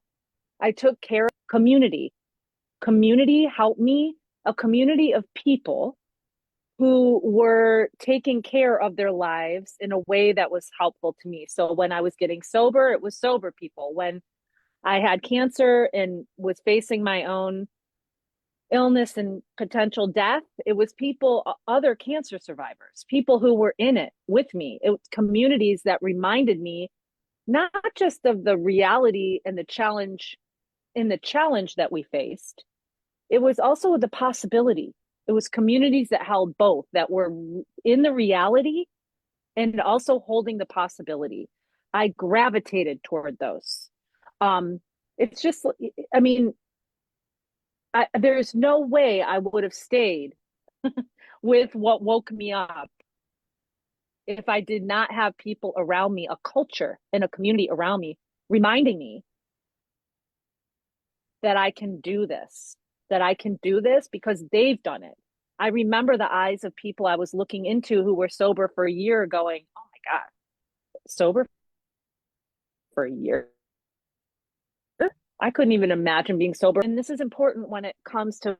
I took care of community. Community helped me, a community of people who were taking care of their lives in a way that was helpful to me. So when I was getting sober, it was sober people. When I had cancer and was facing my own illness and potential death, it was people, other cancer survivors, people who were in it with me. It was communities that reminded me not just of the reality and the challenge that we faced. It was also the possibility. It was communities that held both, that were in the reality and also holding the possibility. I gravitated toward those. It's just, I mean, there's no way I would have stayed with what woke me up if I did not have people around me, a culture and a community around me, reminding me that I can do this, because they've done it. I remember the eyes of people I was looking into who were sober for a year going, oh my God, sober for a year? I couldn't even imagine being sober. And this is important when it comes to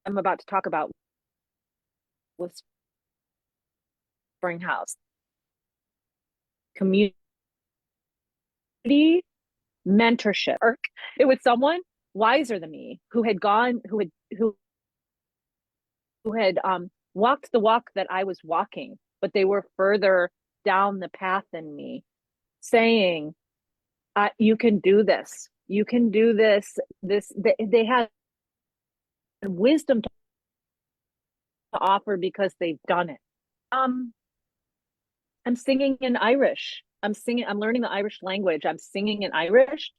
I'm about to talk about with Springhouse. Community mentorship. It was someone wiser than me who had walked the walk that I was walking, but they were further down the path than me, saying, you can do this. You can do this. They had wisdom to offer because they've done it. I'm singing in Irish. I'm learning the Irish language. I'm singing in Irish.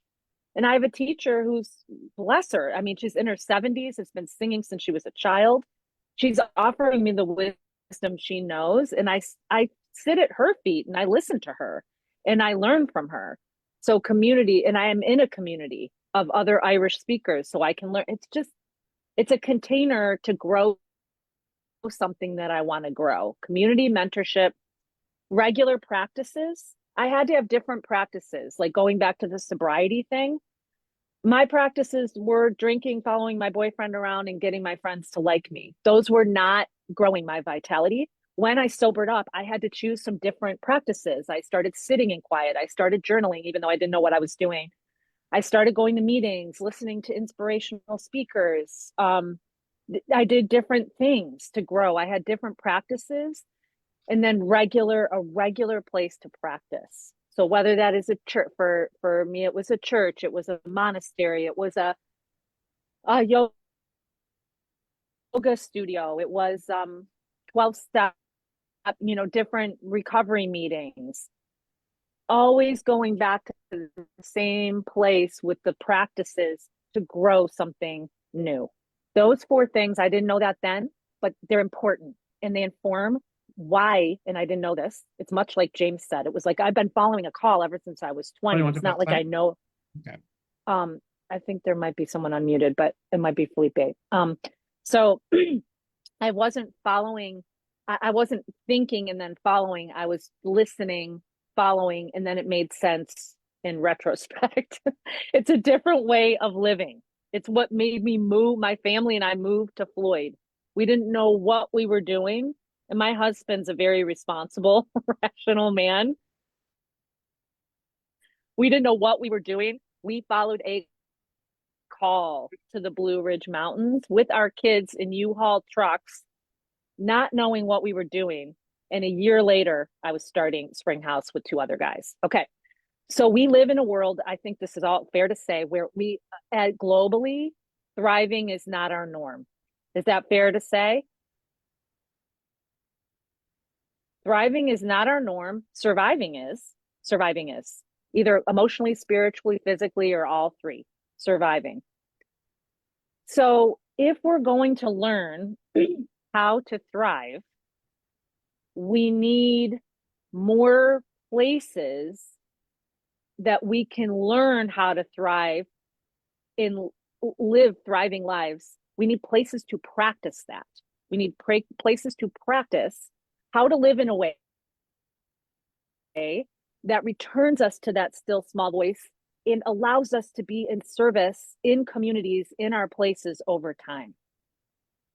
And I have a teacher who's, bless her, I mean, she's in her 70s, has been singing since she was a child. She's offering me the wisdom she knows. And I sit at her feet and I listen to her and I learn from her. So community, and I am in a community of other Irish speakers, so I can learn. It's just, It's a container to grow something that I want to grow. Community mentorship, regular practices. I had to have different practices, like going back to the sobriety thing. My practices were drinking, following my boyfriend around, and getting my friends to like me. Those were not growing my vitality. When I sobered up, I had to choose some different practices. I started sitting in quiet. I started journaling, even though I didn't know what I was doing. I started going to meetings, listening to inspirational speakers. I did different things to grow. I had different practices, and then a regular place to practice. So whether that is a church, for me, it was a church, it was a monastery, it was a yoga studio, it was 12 step, different recovery meetings. Always going back to the same place with the practices to grow something new. Those 4 things, I didn't know that then, but they're important and they inform why. And I didn't know this. It's much like James said. It was like I've been following a call ever since I was 20. It's not like I know. Okay. I think there might be someone unmuted, but it might be Felipe. So I wasn't following. I wasn't thinking and then following. I was listening, following, and then it made sense in retrospect. It's a different way of living. It's what made me move. My family and I moved to Floyd. We didn't know what we were doing. And my husband's a very responsible, rational man. We didn't know what we were doing. We followed a call to the Blue Ridge Mountains with our kids in U-Haul trucks, not knowing what we were doing. And a year later, I was starting Springhouse with 2 other guys. Okay. So we live in a world, I think this is all fair to say, where globally, thriving is not our norm. Is that fair to say? Thriving is not our norm. Surviving is. Surviving is. Either emotionally, spiritually, physically, or all 3. Surviving. So if we're going to learn how to thrive, we need more places that we can learn how to thrive and live thriving lives. We need places to practice that. We need places to practice how to live in a way that returns us to that still small voice and allows us to be in service in communities, in our places over time.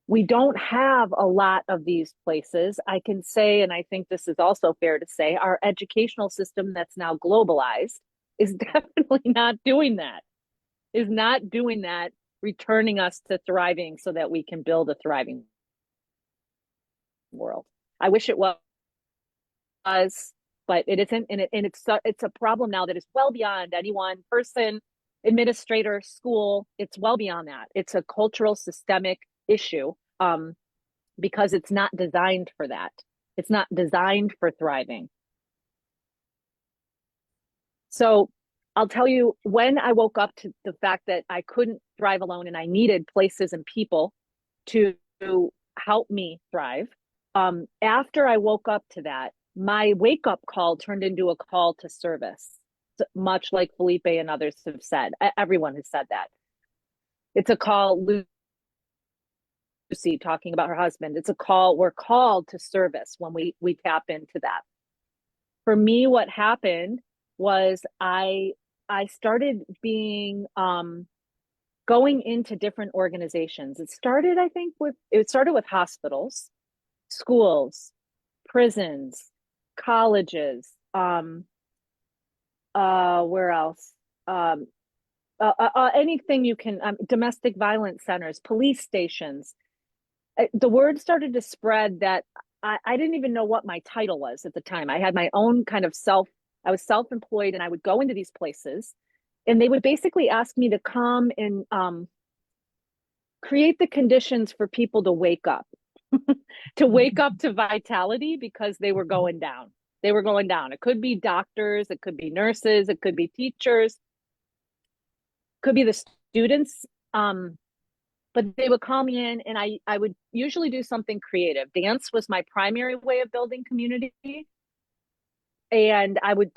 We don't have a lot of these places. I can say, and I think this is also fair to say, our educational system that's now globalized is definitely not doing that, returning us to thriving so that we can build a thriving world. I wish it was, but it isn't. And it's a problem now that is well beyond any one person, administrator, school. It's well beyond that. It's a cultural systemic issue because it's not designed for that. It's not designed for thriving. So I'll tell you, when I woke up to the fact that I couldn't thrive alone and I needed places and people to help me thrive, after I woke up to that, my wake-up call turned into a call to service, much like Felipe and others have said. Everyone has said that. It's a call, Lucy talking about her husband. It's a call, we're called to service when we tap into that. For me, what happened was I started being going into different organizations. It started with hospitals, schools, prisons, colleges, where else? Anything you can, domestic violence centers, police stations. The word started to spread that I didn't even know what my title was at the time. I had my own kind of I was self-employed, and I would go into these places and they would basically ask me to come and create the conditions for people to wake up, to vitality, because they were going down. They were going down. It could be doctors, it could be nurses, it could be teachers, could be the students. But they would call me in, and I would usually do something creative. Dance was my primary way of building community. And I would,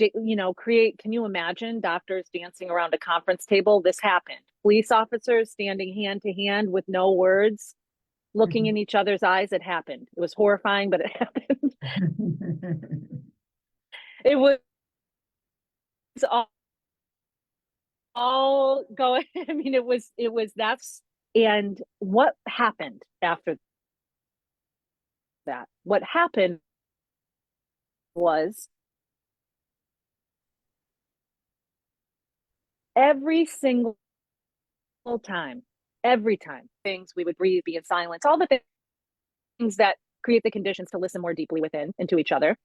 create, can you imagine doctors dancing around a conference table? This happened. police officers standing hand to hand with no words, looking in each other's eyes. It happened. It was horrifying, but it happened. It was all going. I mean, it was that's, and what happened after that? What happened was every single time, every time things, we would breathe, be in silence, all the things that create the conditions to listen more deeply within into each other.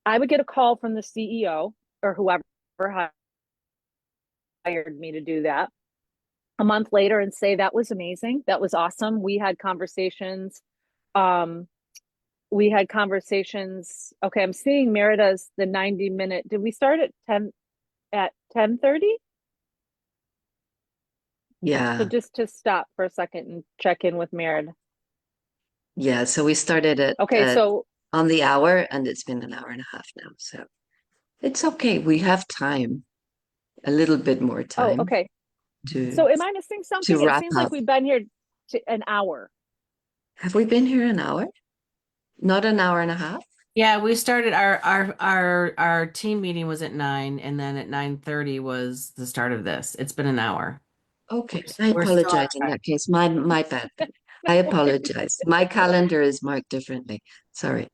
I would get a call from the CEO or whoever hired me to do that a month later and say, that was amazing. That was awesome. We had conversations. Okay, I'm seeing Merida's the 90-minute. Did we start at 10:30? Yeah. So just to stop for a second and check in with Merida. Yeah. So we started Okay, so on the hour, and it's been an hour and a half now. So it's okay. We have time, a little bit more time okay. to So am I missing something? It wrap seems like up. we've been here an hour. Have we been here an hour? Not an hour and a half? Yeah, we started our team meeting was at 9, and then at 9:30 was the start of this. It's been an hour. Okay. I We're still apologize on in that case. My bad. I apologize. My calendar is marked differently. Sorry.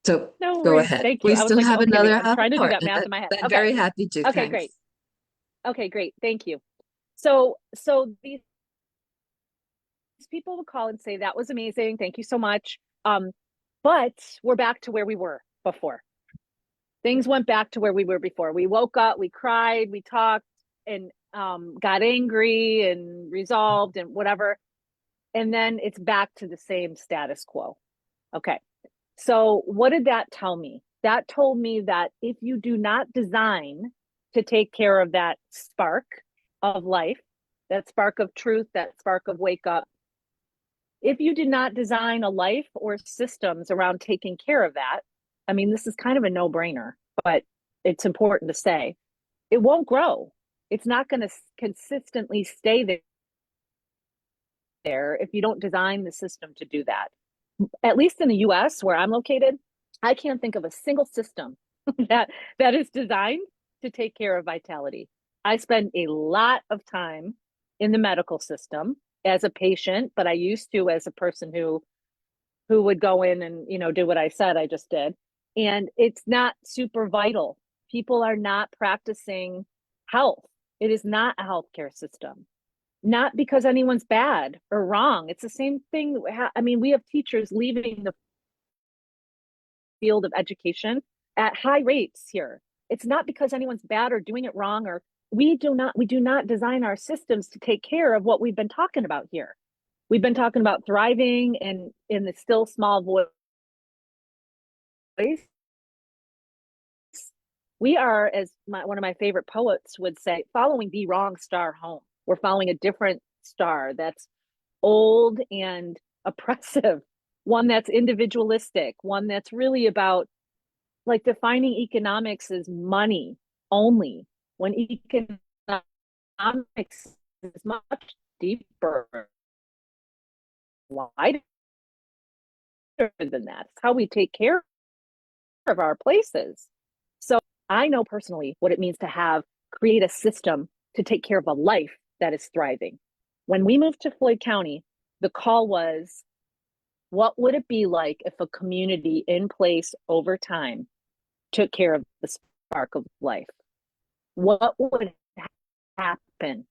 So No go worries. ahead. Thank you. We I was still like, have okay, wait, another I'm half trying to do hour, that and math in my head. I'm Okay. very happy to. Okay, Thanks. great. Okay, great. Thank you. So these people would call and say, that was amazing. Thank you so much. But we're back to where we were before. Things went back to where we were before. We woke up, we cried, we talked, and got angry and resolved and whatever. And then it's back to the same status quo. Okay. So what did that tell me? That told me that if you do not design to take care of that spark of life, that spark of truth, that spark of wake up, if you did not design a life or systems around taking care of that, I mean, this is kind of a no-brainer, but it's important to say, it won't grow. It's not going to consistently stay there if you don't design the system to do that. At least in the US where I'm located, I can't think of a single system that is designed to take care of vitality. I spend a lot of time in the medical system as a patient, but I used to as a person who would go in and, do what I said I just did. And it's not super vital. People are not practicing health. It is not a healthcare system. Not because anyone's bad or wrong. It's the same thing. I mean, we have teachers leaving the field of education at high rates here. It's not because anyone's bad or doing it wrong, or we do not design our systems to take care of what we've been talking about here. We've been talking about thriving and in the still small voice. We are, as one of my favorite poets would say, following the wrong star home. We're following a different star that's old and oppressive, one that's individualistic, one that's really about like defining economics as money only, when economics is much deeper, wider than that. It's how we take care of our places. So I know personally what it means to create a system to take care of a life that is thriving. When we moved to Floyd County, the call was, what would it be like if a community in place over time took care of the spark of life? What would happen?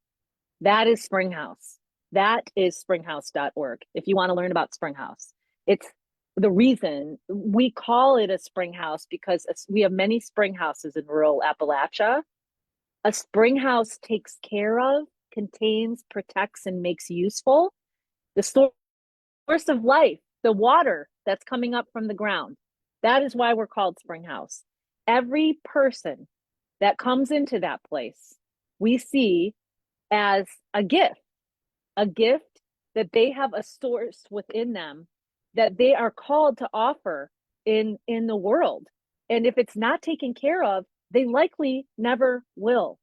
That is Springhouse. That is springhouse.org. If you want to learn about Springhouse, it's the reason we call it a Springhouse because we have many Springhouses in rural Appalachia. A Springhouse takes care of, contains, protects, and makes useful the source of life, the water that's coming up from the ground. That is why we're called Springhouse. Every person that comes into that place, we see as a gift that they have a source within them that they are called to offer in the world. And if it's not taken care of, they likely never will.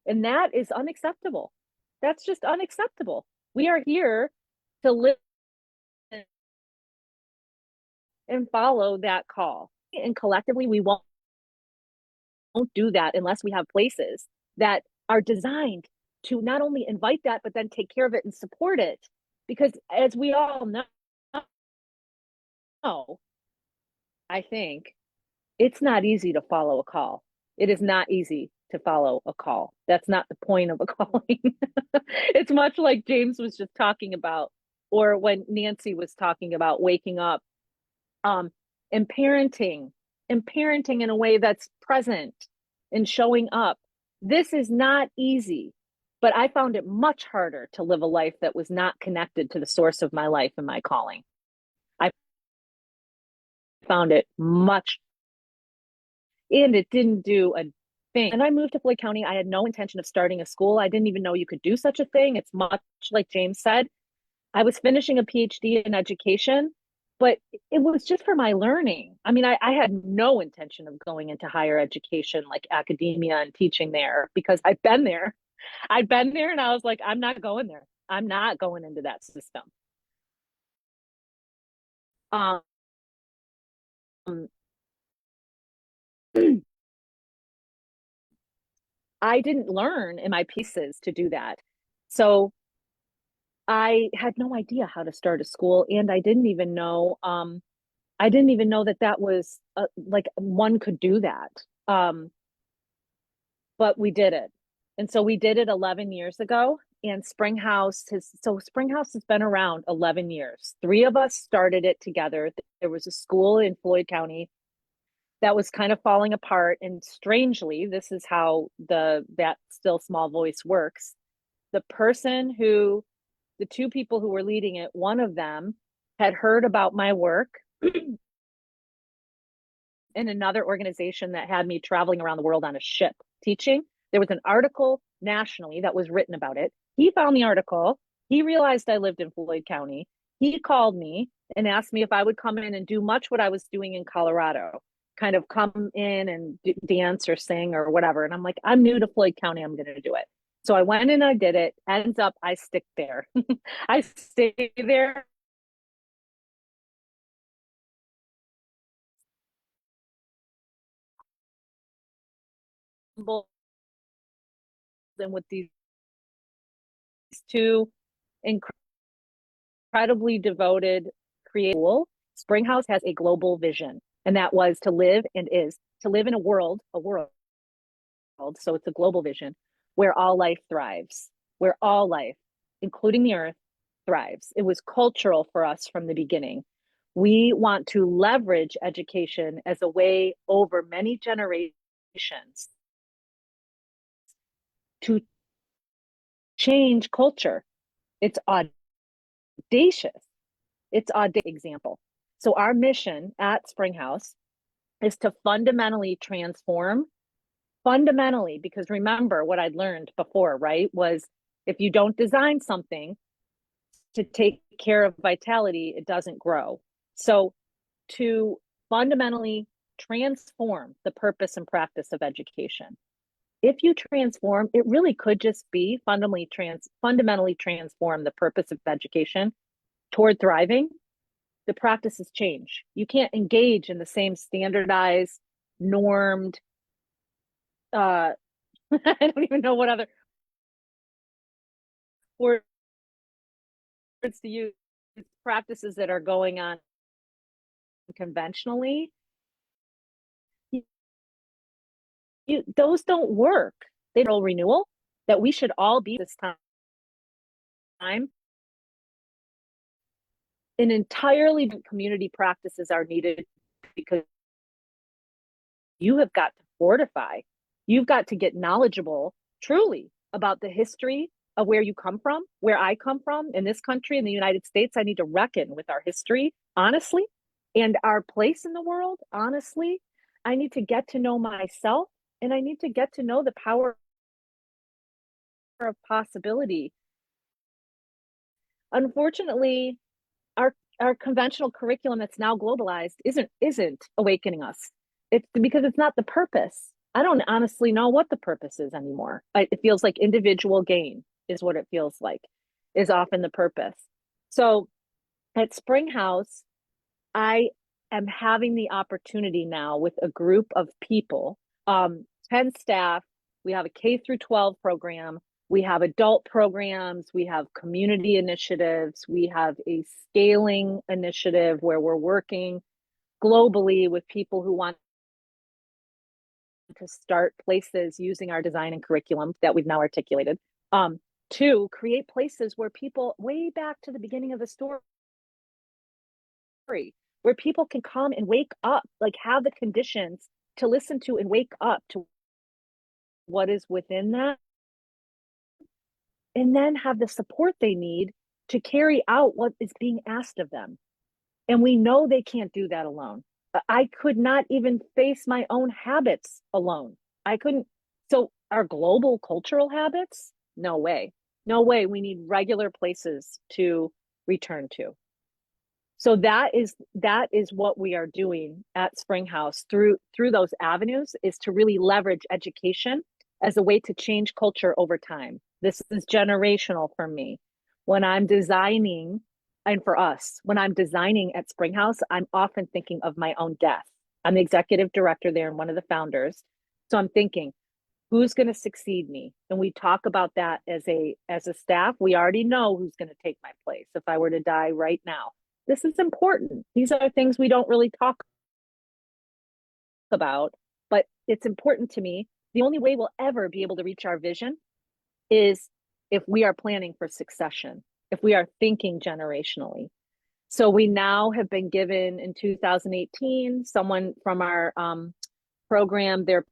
And that is unacceptable. That's just unacceptable. We are here to live and follow that call. And collectively, we won't do that unless we have places that are designed to not only invite that, but then take care of it and support it. Because as we all know, I think it's not easy to follow a call. It is not easy to follow a call. That's not the point of a calling. It's much like James was just talking about, or when Nancy was talking about waking up, and parenting in a way that's present and showing up. This is not easy, but I found it much harder to live a life that was not connected to the source of my life and my calling. I found it much, and it didn't do a thing. And I moved to Floyd County. I had no intention of starting a school. I didn't even know you could do such a thing. It's much like James said. I was finishing a PhD in education, but it was just for my learning. I mean, I had no intention of going into higher education, like academia and teaching there, because I've been there. I'd been there and I was like, I'm not going there. I'm not going into that system. Um, I didn't learn in my pieces to do that. So I had no idea how to start a school, and I didn't even know that that was like one could do that. But we did it. And so we did it 11 years ago. And Springhouse has been around 11 years. 3 of us started it together. There was a school in Floyd County that was kind of falling apart. And strangely, this is how that still small voice works. The 2 people who were leading it, one of them had heard about my work in another organization that had me traveling around the world on a ship teaching. There was an article nationally that was written about it. He found the article. He realized I lived in Floyd County. He called me and asked me if I would come in and do much what I was doing in Colorado, kind of come in and dance or sing or whatever. And I'm like, I'm new to Floyd County. I'm going to do it. So I went and I did it. Ends up, I stick there. I stay there. And with these 2 incredibly devoted creative, Springhouse has a global vision, and that was to live and is to live in a world. So it's a global vision where all life thrives, where all life, including the earth, thrives. It was cultural for us from the beginning. We want to leverage education as a way over many generations to change culture. It's audacious. It's audacious example. So our mission at Springhouse is to fundamentally transform, because remember what I'd learned before, right? Was if you don't design something to take care of vitality, it doesn't grow. So to fundamentally transform the purpose and practice of education. If you transform, it really could just be fundamentally transform the purpose of education toward thriving. The practices change. You can't engage in the same standardized, normed, I don't even know what other words to use, practices that are going on conventionally. Those don't work. They don't renewal that we should all be this time. An entirely different community practices are needed, because you have got to fortify. You've got to get knowledgeable truly about the history of where you come from, where I come from in this country, in the United States. I need to reckon with our history, honestly, and our place in the world, honestly. I need to get to know myself, and I need to get to know the power of possibility. Unfortunately, our conventional curriculum that's now globalized isn't awakening us. It's because it's not the purpose. I don't honestly know what the purpose is anymore. It feels like individual gain is what it feels like, is often the purpose. So at Springhouse, I am having the opportunity now with a group of people, 10 staff. We have a K through 12 program. We have adult programs. We have community initiatives. We have a scaling initiative where we're working globally with people who want to start places using our design and curriculum that we've now articulated, to create places where people, way back to the beginning of the story, where people can come and wake up, like have the conditions to listen to and wake up to what is within that, and then have the support they need to carry out what is being asked of them. And we know they can't do that alone. I could not even face my own habits alone. I couldn't. So our global cultural habits, no way. No way. We need regular places to return to. So that is what we are doing at Springhouse through those avenues, is to really leverage education as a way to change culture over time. This is generational for me. When I'm designing, and for us, when I'm designing at Springhouse, I'm often thinking of my own death. I'm the executive director there and one of the founders. So I'm thinking, who's going to succeed me? And we talk about that as a staff. We already know who's going to take my place if I were to die right now. This is important. These are things we don't really talk about, but it's important to me. The only way we'll ever be able to reach our vision is if we are planning for succession, if we are thinking generationally. So we now have been given, in 2018, someone from our program, their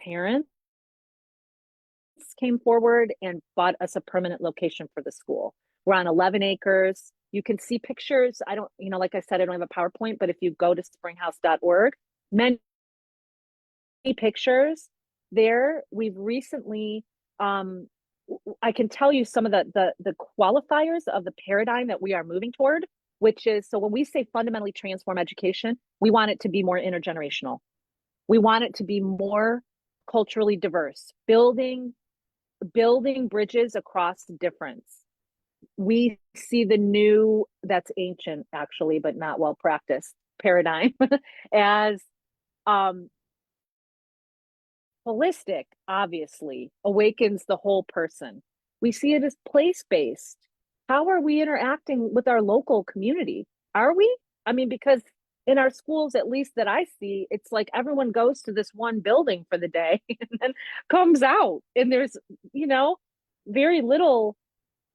parents came forward and bought us a permanent location for the school. We're on 11 acres. You can see pictures. I don't, like I said, I don't have a PowerPoint, but if you go to springhouse.org, many pictures there. We've recently, I can tell you some of the qualifiers of the paradigm that we are moving toward, which is, so when we say fundamentally transform education, we want it to be more intergenerational. We want it to be more culturally diverse, building bridges across difference. We see the new, that's ancient actually, but not well practiced, paradigm as holistic, obviously, awakens the whole person. We see it as place-based. How are we interacting with our local community? Are we? I mean, because in our schools, at least that I see, it's like everyone goes to this one building for the day and then comes out, and there's, very little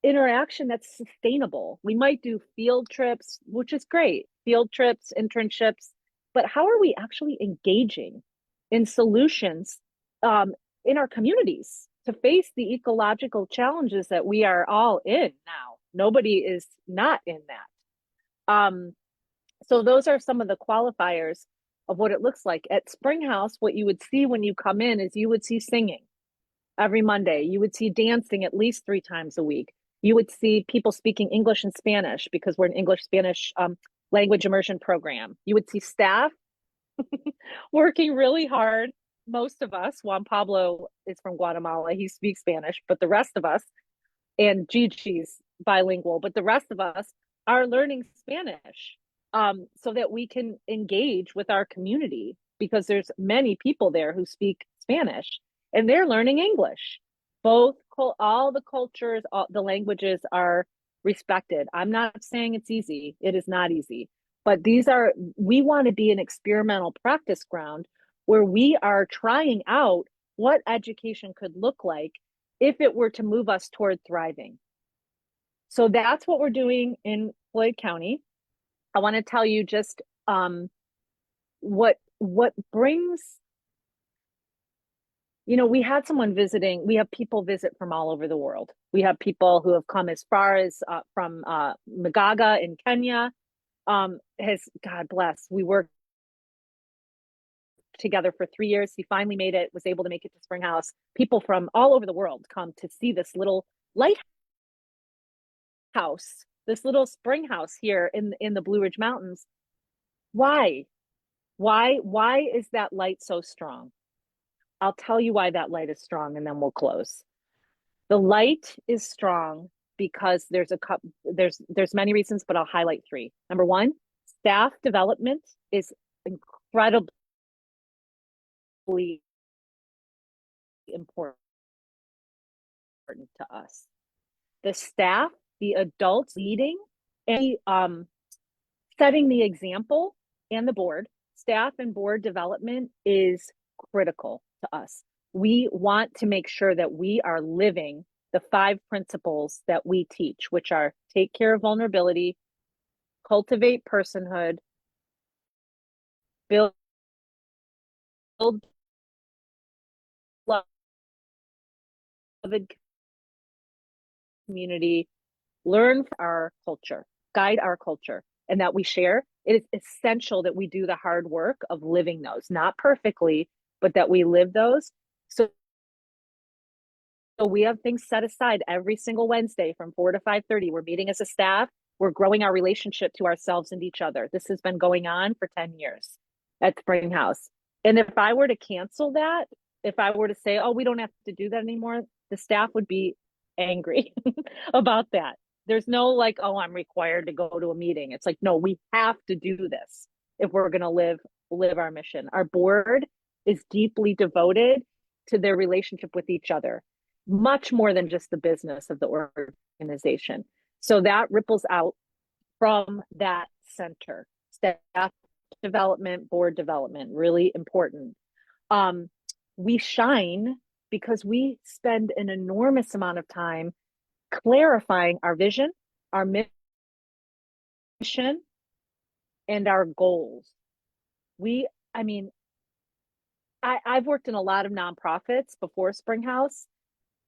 interaction that's sustainable. We might do field trips, which is great, field trips, internships, but how are we actually engaging in solutions in our communities to face the ecological challenges that we are all in now? Nobody is not in that. So those are some of the qualifiers of what it looks like. At Springhouse, what you would see when you come in is you would see singing every Monday. You would see dancing at least 3 times a week. You would see people speaking English and Spanish because we're an English-Spanish language immersion program. You would see staff working really hard. Most of us, Juan Pablo is from Guatemala, he speaks Spanish, but the rest of us, and Gigi's bilingual, but the rest of us are learning Spanish so that we can engage with our community, because there's many people there who speak Spanish and they're learning English. All the cultures, all the languages are respected. I'm not saying it's easy. It is not easy. But we want to be an experimental practice ground where we are trying out what education could look like if it were to move us toward thriving. So that's what we're doing in Floyd County. I want to tell you just what brings, we had someone visiting. We have people visit from all over the world. We have people who have come as far as from Magaga in Kenya. God bless, we worked together for 3 years. He finally made it, was able to make it to Springhouse. People from all over the world come to see this little lighthouse, this little Springhouse here in the Blue Ridge Mountains. Why? Why is that light so strong? I'll tell you why that light is strong and then we'll close. The light is strong because there's many reasons, but I'll highlight three. Number one, staff development is incredibly important to us. The staff, the adults leading, and setting the example, and the board, staff and board development is critical to us. We want to make sure that we are living the 5 principles that we teach, which are take care of vulnerability, cultivate personhood, build beloved community, learn from our culture, guide our culture, and that we share. It is essential that we do the hard work of living those, not perfectly, but that we live those. So we have things set aside every single Wednesday from 4 to 5:30. We're meeting as a staff. We're growing our relationship to ourselves and each other. This has been going on for 10 years at Springhouse. And if I were to cancel that, if I were to say, oh, we don't have to do that anymore, the staff would be angry about that. There's no like, oh, I'm required to go to a meeting. It's like, no, we have to do this if we're going to live our mission. Our board is deeply devoted to their relationship with each other, much more than just the business of the organization. So that ripples out from that center. Staff development, board development, really important. We shine because we spend an enormous amount of time clarifying our vision, our mission, and our goals. I've worked in a lot of nonprofits before Springhouse.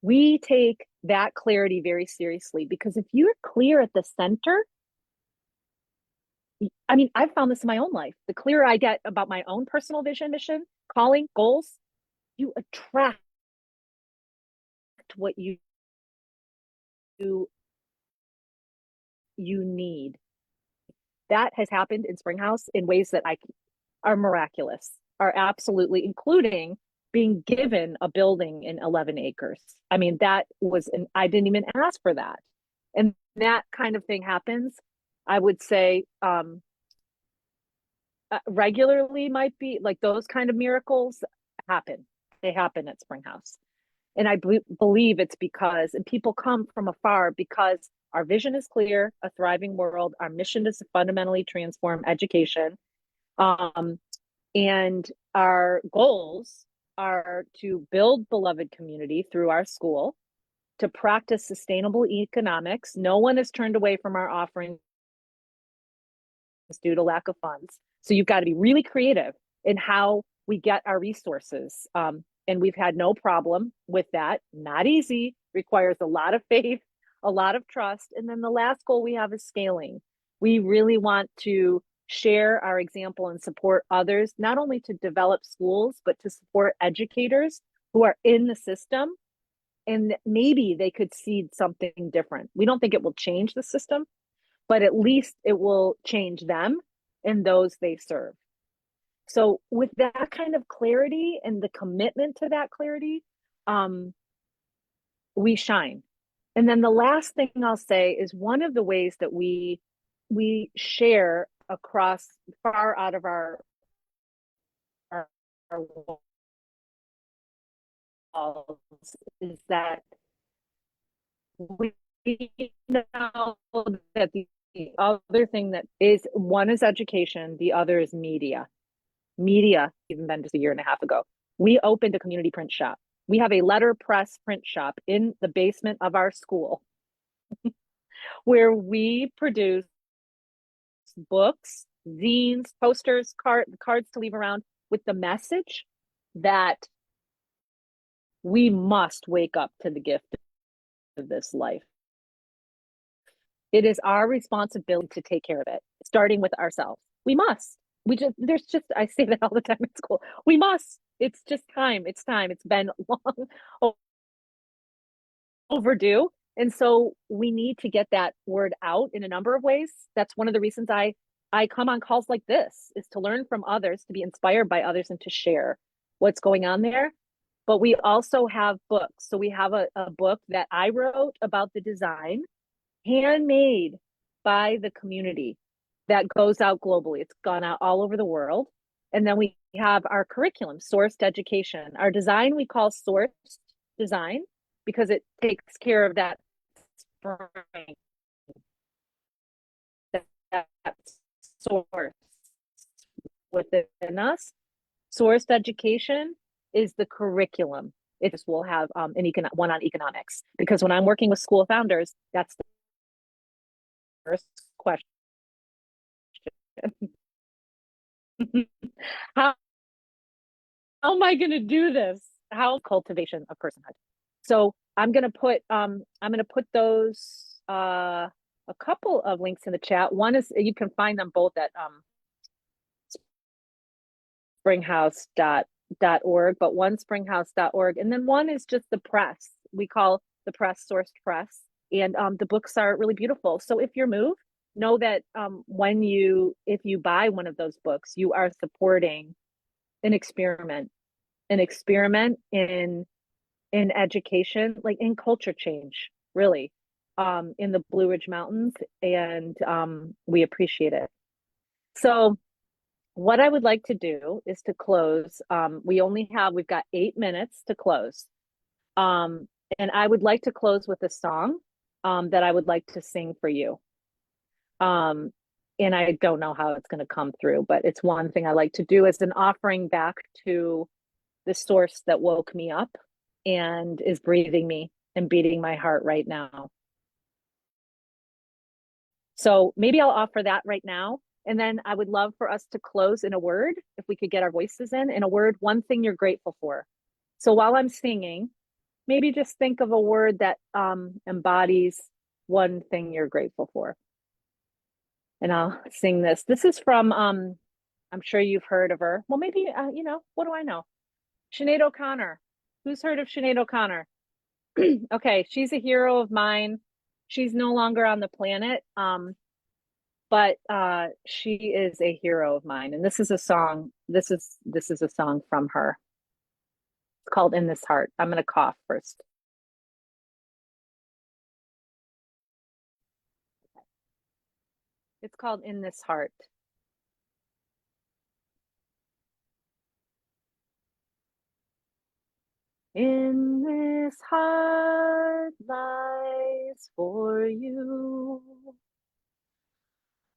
We take that clarity very seriously because if you're clear at the center, I've found this in my own life. The clearer I get about my own personal vision, mission, calling, goals, you attract what you need. That has happened in Springhouse in ways that are miraculous, are absolutely, including being given a building in 11 acres. I didn't even ask for that. And that kind of thing happens, I would say, regularly. Might be like those kind of miracles happen. They happen at Springhouse. And I believe it's because, and people come from afar because our vision is clear, a thriving world. Our mission is to fundamentally transform education. And our goals are to build beloved community through our school, to practice sustainable economics. No one is turned away from our offerings due to lack of funds. So you've got to be really creative in how we get our resources. And we've had no problem with that. Not easy, requires a lot of faith, a lot of trust. And then the last goal we have is scaling. We really want to share our example and support others, not only to develop schools, but to support educators who are in the system. And maybe they could seed something different. We don't think it will change the system, but at least it will change them and those they serve. So with that kind of clarity and the commitment to that clarity, we shine. And then the last thing I'll say is one of the ways that we share across far out of our walls is that we know that the other thing that is, one is education, the other is media. Media, even been just a year and a half ago, we opened a community print shop. We have a letterpress print shop in the basement of our school where we produce books, zines, posters, cards to leave around with the message that we must wake up to the gift of this life. It is our responsibility to take care of it, starting with ourselves. We must. I say that all the time in school. We must. It's just time. It's time. It's been long overdue. And so we need to get that word out in a number of ways. That's one of the reasons I I come on calls like this is to learn from others, to be inspired by others, and to share what's going on there. But we also have books. So we have a book that I wrote about the design, handmade by the community, that goes out globally. It's gone out all over the world. And then we have our curriculum, sourced education. Our design we call sourced design because it takes care of that spring, that source within us. Sourced education is the curriculum. It just will have one on economics, because when I'm working with school founders, that's the first question. how, how am I going to do this? How cultivation of personhood? So I'm going to put those a couple of links in the chat. One is, you can find them both at springhouse.org, but one springhouse.org, and then one is just the press. We call the press Sourced Press, and the books are really beautiful. So if you're moved, know that if you buy one of those books, you are supporting an experiment in education, like in culture change, really, in the Blue Ridge Mountains, and we appreciate it. So what I would like to do is to close. We've got 8 minutes to close. And I would like to close with a song that I would like to sing for you. And I don't know how it's going to come through, but it's one thing I like to do as an offering back to the source that woke me up and is breathing me and beating my heart right now. So maybe I'll offer that right now. And then I would love for us to close in a word, if we could get our voices in a word, one thing you're grateful for. So while I'm singing, maybe just think of a word that embodies one thing you're grateful for. And I'll sing this. This is from, I'm sure you've heard of her. Well, maybe, what do I know? Sinead O'Connor. Who's heard of Sinead O'Connor? Okay, she's a hero of mine. She's no longer on the planet, but she is a hero of mine. And this is a song. This is a song from her. It's called "In This Heart." I'm gonna cough first. It's called "In This Heart." In this heart lies for you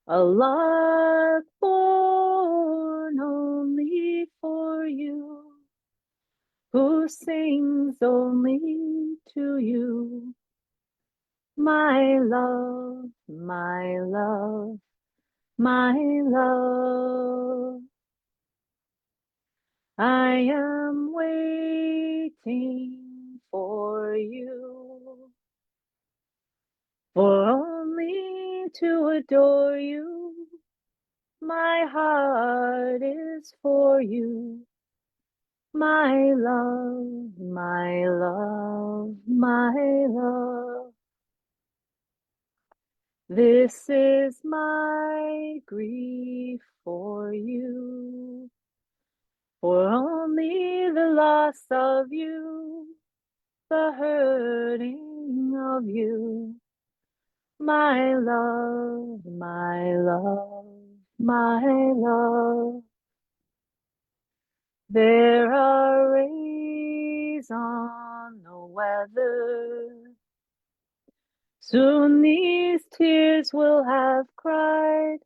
a lark born only for you, who sings only to you. My love, my love, my love. I am waiting for you, for only to adore you. My heart is for you. My love, my love, my love. This is my grief for you, for only the loss of you, the hurting of you. My love, my love, my love. There are rays on the weather. Soon these tears will have cried,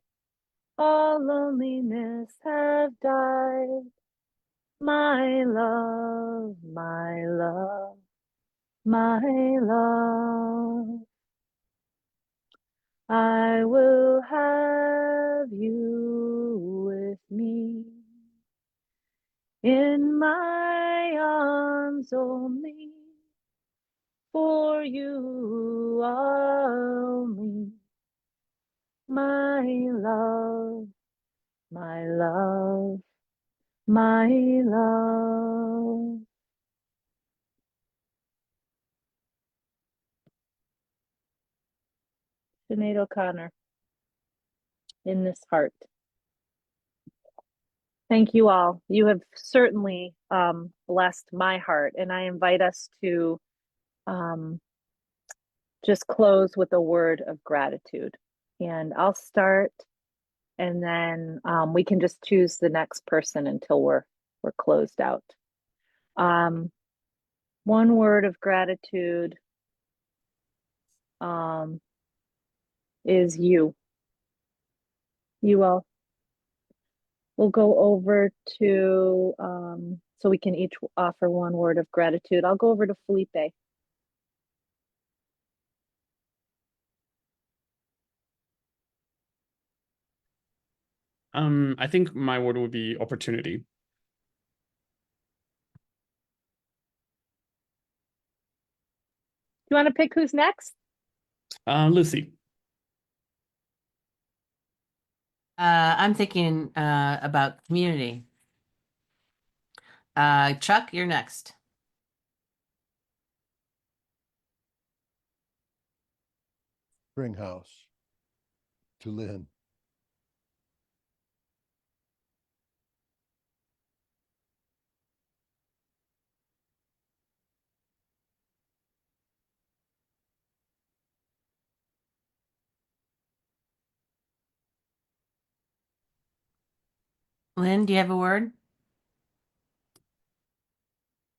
all loneliness have died. My love, my love, my love. I will have you with me, in my arms only, for you are only my love, my love, my love. Sinead O'Connor. in this heart. Thank you all. You have certainly blessed my heart, and I invite us to just close with a word of gratitude. And I'll start, and then we can just choose the next person until we're closed out. One word of gratitude is you. You all. We'll go over to, so we can each offer one word of gratitude. I'll go over to Felipe. I think my word would be opportunity. You want to pick who's next? Lucy. I'm thinking about community. Chuck, you're next. Springhouse. To Lynn. Lynn, do you have a word?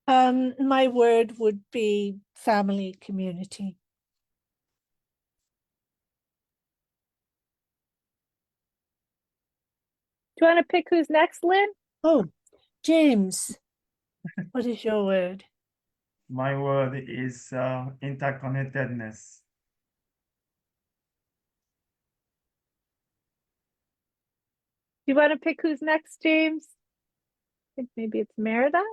My word would be family community. Do you want to pick who's next, Lynn? Oh, James, what is your word? My word is interconnectedness. Do you want to pick who's next, James? I think maybe it's Merida.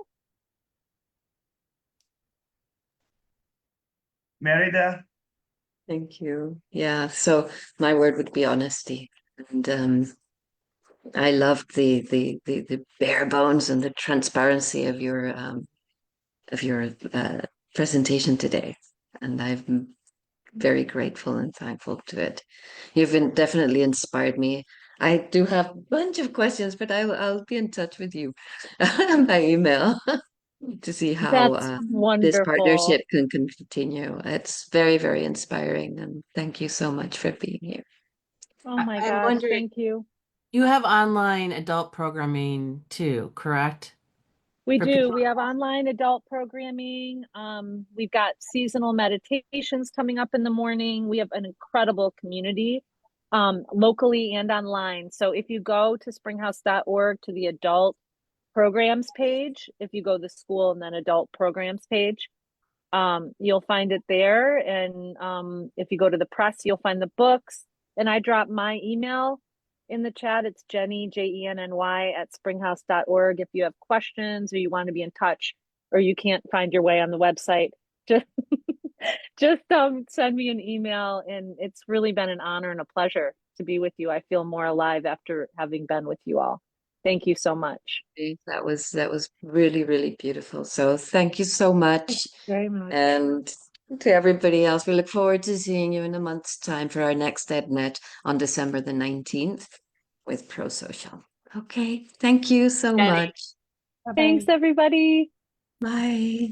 Merida. Thank you. Yeah, so my word would be honesty. And I loved the bare bones and the transparency of your presentation today. And I'm very grateful and thankful to it. You've definitely inspired me. I do have a bunch of questions, but I'll be in touch with you by email to see how That's this wonderful. partnership can continue. It's very, very inspiring, and thank you so much for being here. Oh my I'm gosh, wondering- thank you. You have online adult programming too, correct? We For do. people- We have online adult programming. We've got seasonal meditations coming up in the morning. We have an incredible community, locally and online. So if you go to springhouse.org to the adult programs page, if you go to school and then adult programs page, you'll find it there. And if you go to the press, you'll find the books. And I drop my email in the chat. It's Jenny, Jenny at springhouse.org. If you have questions or you want to be in touch or you can't find your way on the website, just send me an email. And it's really been an honor and a pleasure to be with you. I feel more alive after having been with you all. Thank you so much. That was really, really beautiful. So thank you so much. Very much. And to everybody else, we look forward to seeing you in a month's time for our next EdNet on December the 19th with ProSocial. Okay, thank you so Jenny. much. Bye-bye. Thanks, everybody. Bye.